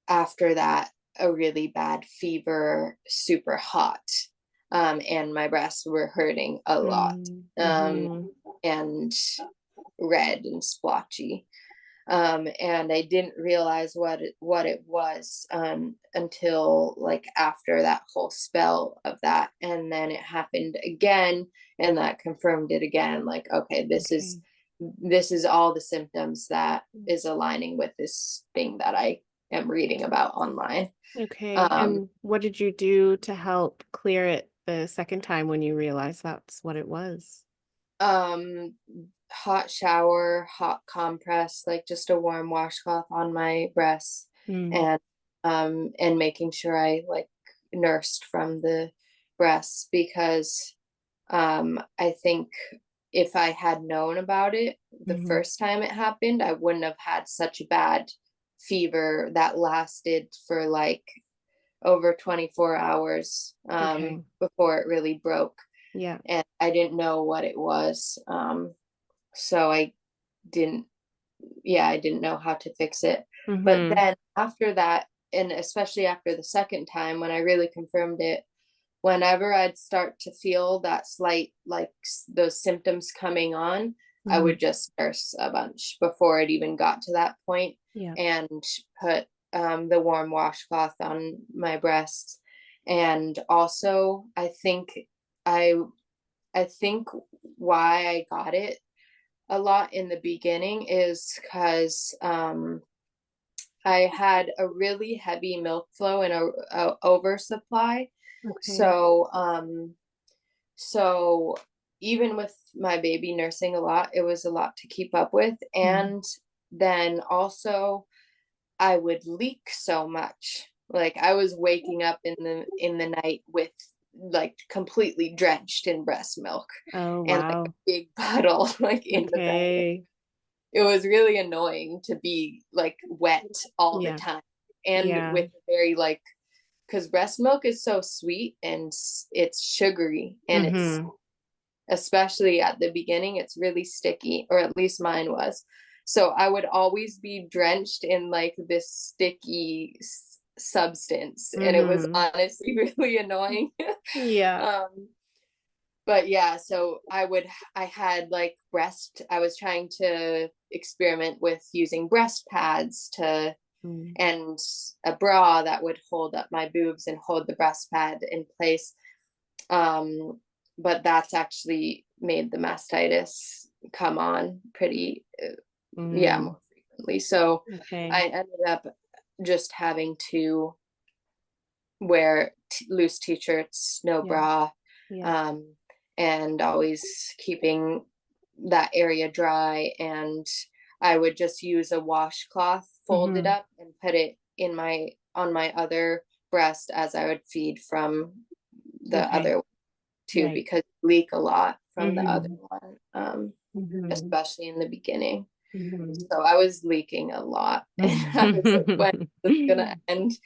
after that, a really bad fever, super hot. And my breasts were hurting a lot, Mm. um, Mm-hmm. and red and splotchy. And I didn't realize what it was until like after that whole spell of that, and then it happened again, and that confirmed it again. Like, okay, Okay. this is all the symptoms that is aligning with this thing that I am reading about online. Okay. Um, And what did you do to help clear it the second time when you realized that's what it was? um, Hot shower, hot compress, like just a warm washcloth on my breasts, Mm. and making sure I like nursed from the breasts, because I think if I had known about it the Hmm. first time it happened, I wouldn't have had such a bad fever that lasted for like over 24 hours Okay. before it really broke. Yeah. And I didn't know what it was. So didn't, I didn't know how to fix it. But Hmm. then after that, and especially after the second time when I really confirmed it, whenever I'd start to feel that slight, like those symptoms coming on, I Hmm. would just nurse a bunch before it even got to that point Yeah. and put the warm washcloth on my breasts. And also, I, I think why I got it a lot in the beginning is because I had a really heavy milk flow and a oversupply. Okay. So so even with my baby nursing a lot, it was a lot to keep up with. Hmm. And then also I would leak so much. Like I was waking up in the night with like completely drenched in breast milk Oh, and like a wow. big puddle like in the bed. Okay. It was really annoying to be like wet all the Yeah. time and Yeah. with very like because breast milk is so sweet and it's sugary and it's Hmm. especially at the beginning it's really sticky, or at least mine was. So I would always be drenched in like this sticky substance and it was Hmm. honestly really annoying. Yeah. um but yeah, so I had like I was trying to experiment with using breast pads to Mm. and a bra that would hold up my boobs and hold the breast pad in place. um but that's actually made the mastitis come on pretty Mm. more frequently, so Okay. I ended up just having to wear loose t-shirts, no Yeah. bra, Yeah. um, and always keeping that area dry. And I would just use a washcloth, fold it Hmm. up, and put it in my on my other breast as I would feed from the Okay. other two, Right. because I leak a lot from the other Hmm. one, Hmm. especially in the beginning. Hmm. So I was leaking a lot, and I was like, when is this gonna end?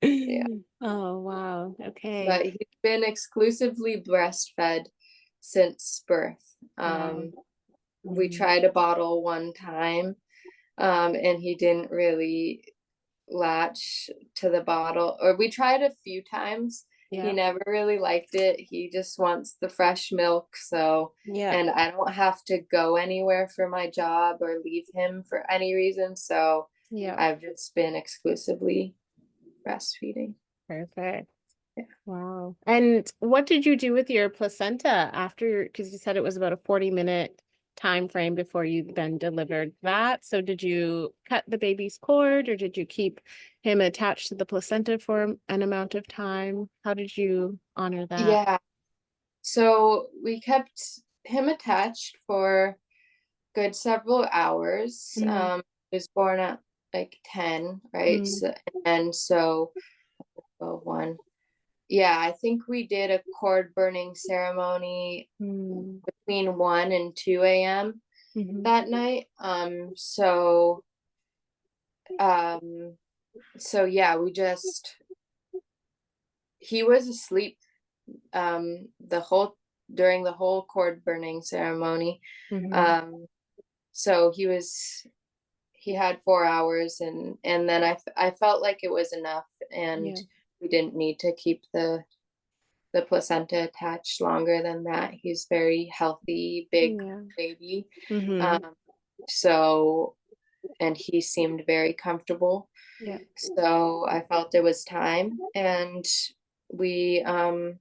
Yeah. Oh, wow. Okay. But he's been exclusively breastfed since birth. Wow. We Mm. tried a bottle one time, and he didn't really latch to the bottle, or we tried a few times. He Yeah. never really liked it. He just wants the fresh milk. So, Yeah. and I don't have to go anywhere for my job or leave him for any reason. So Yeah. I've just been exclusively breastfeeding. Perfect. Yeah. Wow. And what did you do with your placenta after, because you said it was about a 40-minute time frame before you then delivered that. So did you cut the baby's cord or did you keep him attached to the placenta for an amount of time? How did you honor that? Yeah. So we kept him attached for good several hours. Mm, He was born at like 10, right? mm, So, and so, well, one. Yeah, I think we did a cord burning ceremony mm, between 1 and 2 a.m. mhm. that night. Um, so yeah, he was asleep the whole during the whole cord burning ceremony. Mhm. Um, so he had 4 hours, and then I felt like it was enough, and Yeah. we didn't need to keep the placenta attached longer than that. He's very healthy, big Yeah. baby. Mhm. Um, so, and he seemed very comfortable. Yeah. So I felt it was time, and we um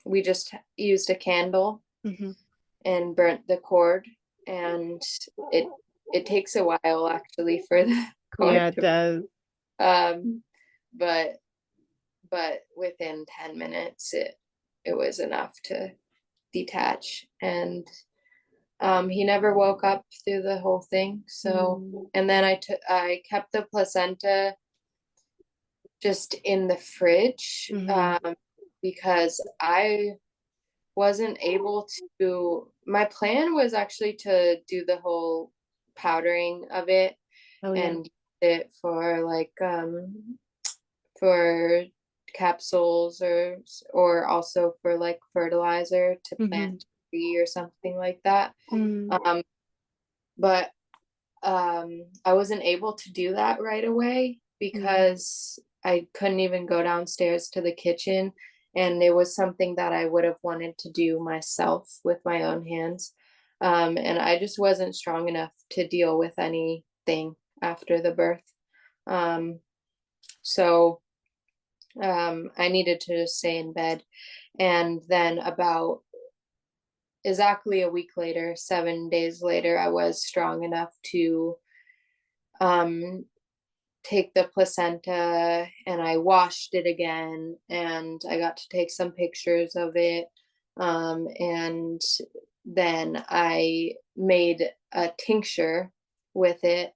we just used a candle Mhm. and burnt the cord, and it it takes a while actually for the cord Yeah, it to does. um but within 10 minutes it was enough to detach, and he never woke up through the whole thing. So, Mm, and then I kept the placenta just in the fridge, mhm. because I wasn't able to, my plan was actually to do the whole powdering of it Oh yeah. and use it for like for capsules or also for like fertilizer to Mm-hmm. plant a tree or something like that. Mm. Um, but I wasn't able to do that right away Mm. because I couldn't even go downstairs to the kitchen. And it was something that I would have wanted to do myself with my own hands. And I just wasn't strong enough to deal with anything after the birth. Um, so I needed to just stay in bed. And then about exactly a week later, 7 days later, I was strong enough to um, take the placenta and I washed it again and I got to take some pictures of it. And then I made a tincture with it.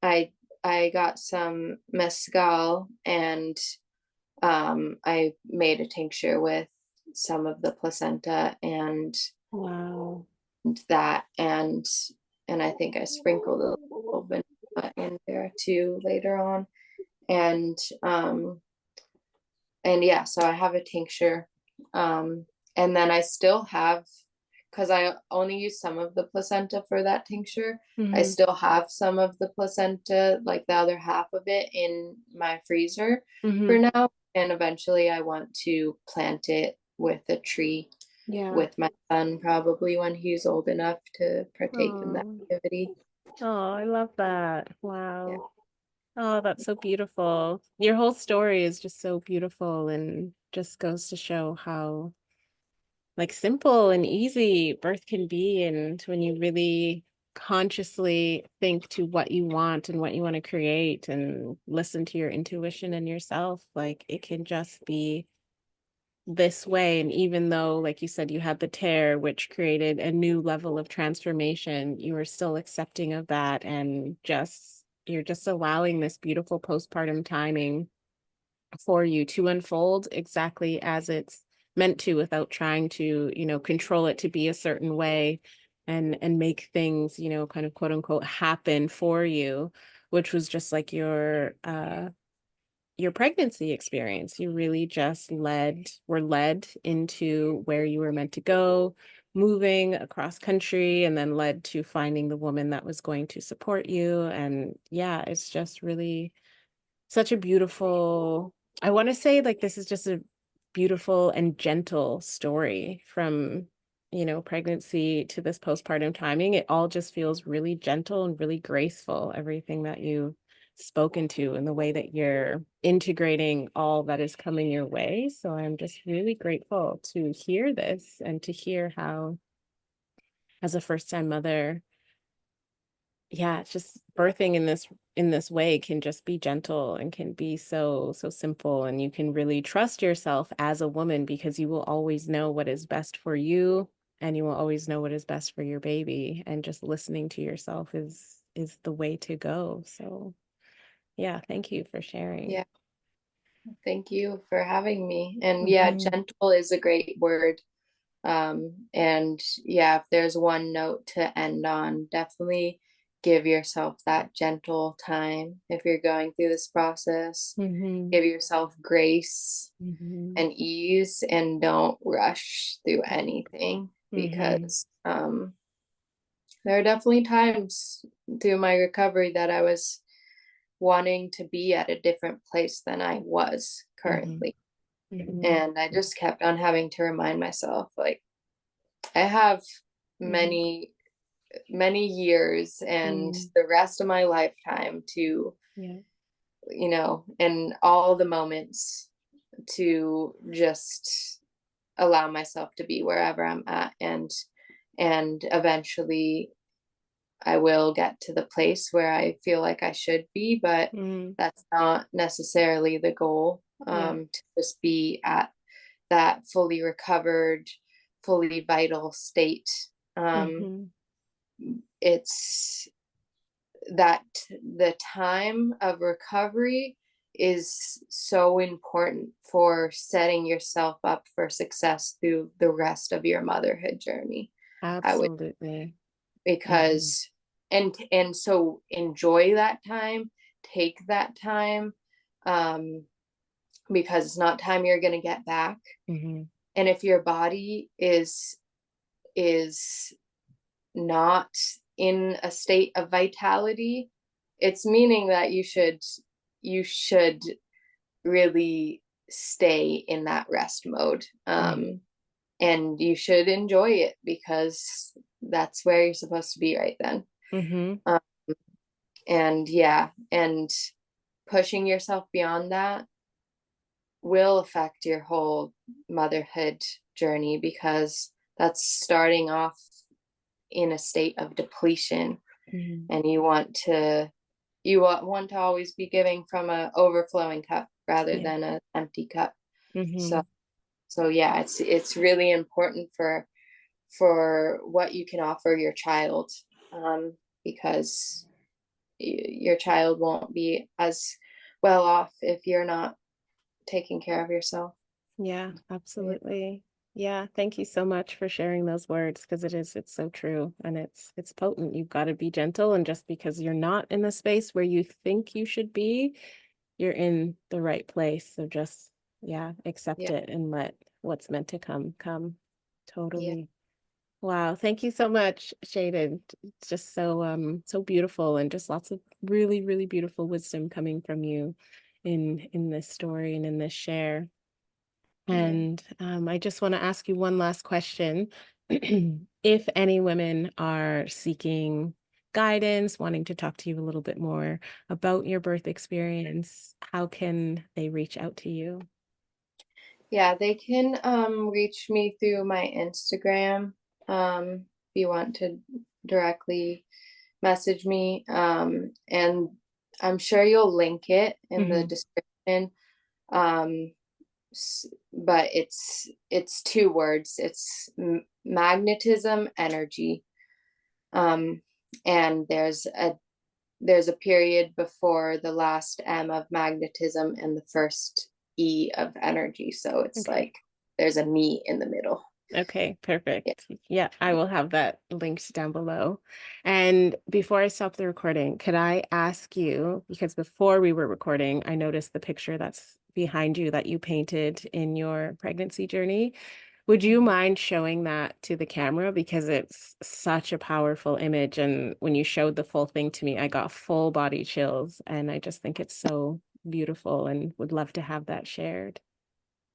I I got some mescal and I made a tincture with some of the placenta and Wow. that and I think I sprinkled a little vanilla in there too later on. And and yeah, so I have a tincture. And then I still have, because I only use some of the placenta for that tincture, I Mm-hmm. still have some of the placenta, like the other half of it, in my freezer for Mm-hmm. now. And eventually I want to plant it with a tree Yeah. with my son, probably when he's old enough to partake in that Oh. activity. Oh, I love that. Yeah. Wow. Oh, that's so beautiful. Your whole story is just so beautiful and just goes to show how like simple and easy birth can be. And when you really consciously think to what you want and what you want to create and listen to your intuition and yourself, like it can just be this way. And even though, like you said, you had the tear, which created a new level of transformation, you were still accepting of that and just you're just allowing this beautiful postpartum timing for you to unfold exactly as it's meant to without trying to, control it to be a certain way and make things, kind of quote unquote happen for you, which was just like your pregnancy experience. You really just were led into where you were meant to go, moving across country, and then led to finding the woman that was going to support you. And yeah, it's just really such a beautiful, I want to say like this is just a beautiful and gentle story from, pregnancy to this postpartum timing. It all just feels really gentle and really graceful, everything that you spoken to and the way that you're integrating all that is coming your way. So I'm just really grateful to hear this and to hear how, as a first time mother, yeah, it's just birthing in this way can just be gentle and can be so simple, and you can really trust yourself as a woman because you will always know what is best for you and you will always know what is best for your baby, and just listening to yourself is the way to go. So yeah, thank you for sharing. Yeah. Thank you for having me. And yeah, Hmm. gentle is a great word. And yeah, if there's one note to end on, definitely give yourself that gentle time if you're going through this process. Hmm. Give yourself grace Hmm. and ease and don't rush through anything Hmm. because there are definitely times through my recovery that I was wanting to be at a different place than I was Hmm. currently. Hmm. And I just kept on having to remind myself, like, I have Hmm. many, many years and Hmm. the rest of my lifetime to, Yeah. and all the moments to just allow myself to be wherever I'm at and eventually I will get to the place where I feel like I should be, but Hmm. that's not necessarily the goal. Yeah. To just be at that fully recovered, fully vital state. Um, Hmm. it's that the time of recovery is so important for setting yourself up for success through the rest of your motherhood journey. I would, Absolutely. Hmm. because and so enjoy that time, take that time, um because it's not time you're going to get back. Hmm. And if your body is not in a state of vitality, it's meaning that you should really stay in that rest mode. Hmm. And you should enjoy it because that's where you're supposed to be right then. Hmm. Um, and yeah, and pushing yourself beyond that will affect your whole motherhood journey, because that's starting off in a state of depletion, Hmm. and you want to always be giving from a overflowing cup rather Yeah. than an empty cup. So Hmm. so yeah, it's really important for what you can offer your child, because your child won't be as well off if you're not taking care of yourself. Yeah, absolutely. Yeah, thank you so much for sharing those words because it's so true and it's potent. You've got to be gentle, and just because you're not in the space where you think you should be, you're in the right place. So just, yeah, accept Yeah, it and let what's meant to come come. yeah, Totally. Wow, thank you so much, Jaden. It's just so beautiful, and just lots of really, really beautiful wisdom coming from you in this story and in this share. yeah. And I just want to ask you one last question. If any women are seeking guidance, wanting to talk to you a little bit more about your birth experience, how can they reach out to you? Yeah, they can reach me through my Instagram, if you want to directly message me. And I'm sure you'll link it in the Hmm. description. Um, but it's two words. It's magnetism energy. Um, and there's a period before the last M of magnetism and the first E of energy. So it's Okay. like there's a me in the middle. Okay, Yeah. perfect. Yeah, I will have that linked down below. And before I stop the recording, could I ask you, because before we were recording, I noticed the picture that's behind you that you painted in your pregnancy journey. Would you Mhm. mind showing that to the camera? Because it's such a powerful image. And when you showed the full thing to me, I got full body chills. And I just think it's so beautiful and would love to have that shared.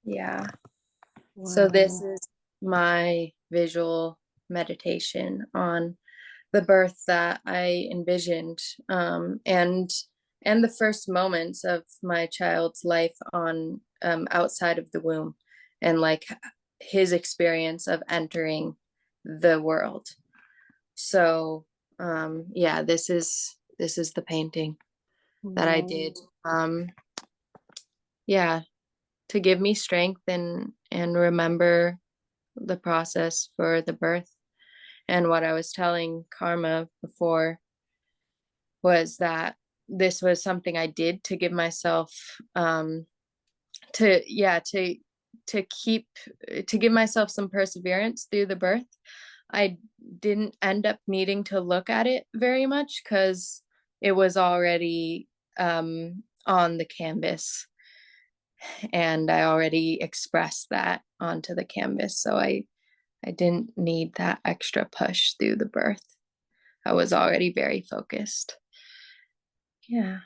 Yeah. So this Wow. is my visual meditation on the birth that I envisioned, and the first moments of my child's life on outside of the womb, and like his experience of entering the world. So yeah, this is the painting that I Wow. did. Yeah, to give me strength and remember the process for the birth. And what I was telling Karma before was that this was something I did to give myself, to yeah to keep to give myself some perseverance through the birth. I didn't end up needing to look at it very much because it was already on the canvas, and I already expressed that onto the canvas. So I didn't need that extra push through the birth. I was already very focused. Yeah.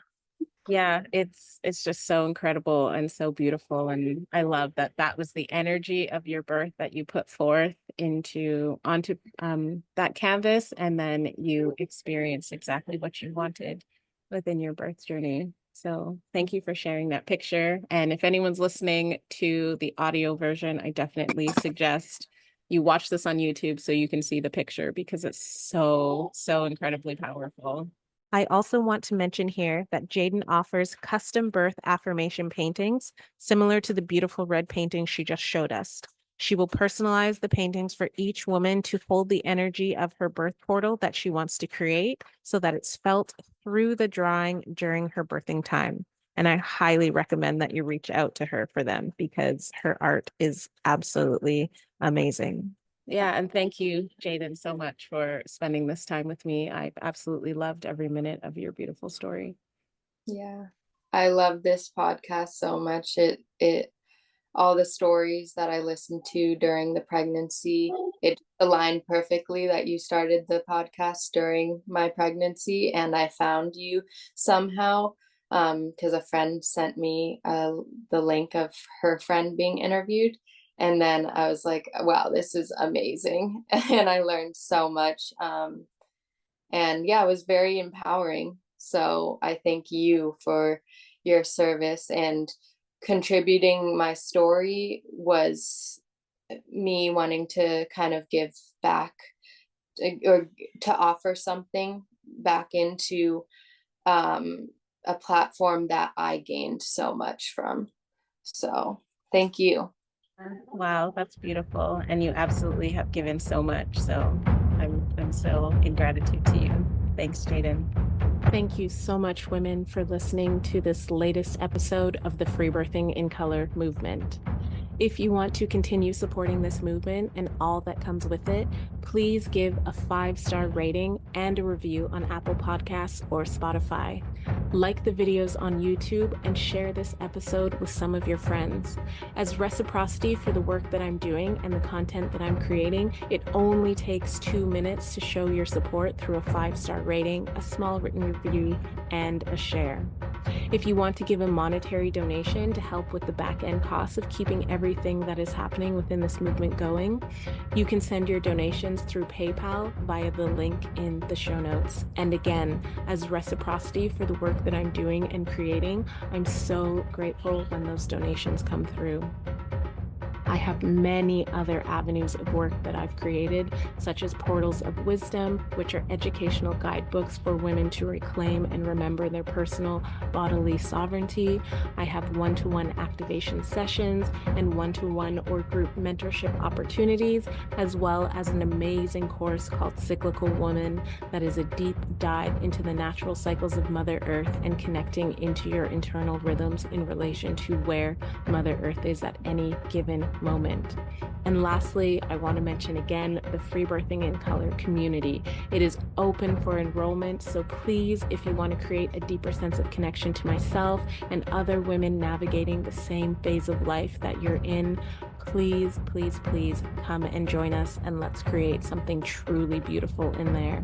Yeah, it's just so incredible and so beautiful, and I love that that was the energy of your birth that you put forth into onto that canvas, and then you experienced exactly what you wanted within your birth journey. So thank you for sharing that picture. And if anyone's listening to the audio version, I definitely suggest you watch this on YouTube so you can see the picture because it's so incredibly powerful. I also want to mention here that Jaden offers custom birth affirmation paintings, similar to the beautiful red painting she just showed us. She will personalize the paintings for each woman to hold the energy of her birth portal that she wants to create so that it's felt through the drawing during her birthing time. And I highly recommend that you reach out to her for them because her art is absolutely amazing. Yeah, and thank you, Jaden, so much for spending this time with me. I've absolutely loved every minute of your beautiful story. Yeah. I love this podcast so much. It all the stories that I listened to during the pregnancy, it aligned perfectly that you started the podcast during my pregnancy, and I found you somehow because a friend sent me the link of her friend being interviewed. And then I was like, wow, this is amazing. And I learned so much. And yeah, it was very empowering. So I thank you for your service, and contributing my story was me wanting to kind of give back, or to offer something back into a platform that I gained so much from. So thank you. Wow, that's beautiful. And you absolutely have given so much. So I'm so in gratitude to you. Thanks, Jaden. Thank you so much, women, for listening to this latest episode of the Free Birthing in Color movement. If you want to continue supporting this movement and all that comes with it, please give a 5-star rating and a review on Apple Podcasts or Spotify. Like the videos on YouTube and share this episode with some of your friends. As reciprocity for the work that I'm doing and the content that I'm creating, it only takes 2 minutes to show your support through a 5-star rating, a small written review, and a share. If you want to give a monetary donation to help with the back end costs of keeping everything that is happening within this movement going, you can send your donations through PayPal via the link in the show notes. And again, as reciprocity for the work that I'm doing and creating, I'm so grateful when those donations come through. I have many other avenues of work that I've created, such as Portals of Wisdom, which are educational guidebooks for women to reclaim and remember their personal bodily sovereignty. I have one-to-one activation sessions and one-to-one or group mentorship opportunities, as well as an amazing course called Cyclical Woman that is a deep dive into the natural cycles of Mother Earth and connecting into your internal rhythms in relation to where Mother Earth is at any given moment. And lastly, I want to mention again the Free Birthing in Color community. It is open for enrollment, so please, if you want to create a deeper sense of connection to myself and other women navigating the same phase of life that you're in, please, please, please come and join us, and let's create something truly beautiful in there.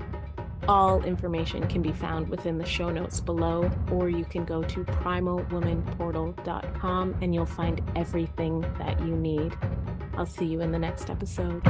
All information can be found within the show notes below, or you can go to primalwomanportal.com and you'll find everything that you need. I'll see you in the next episode.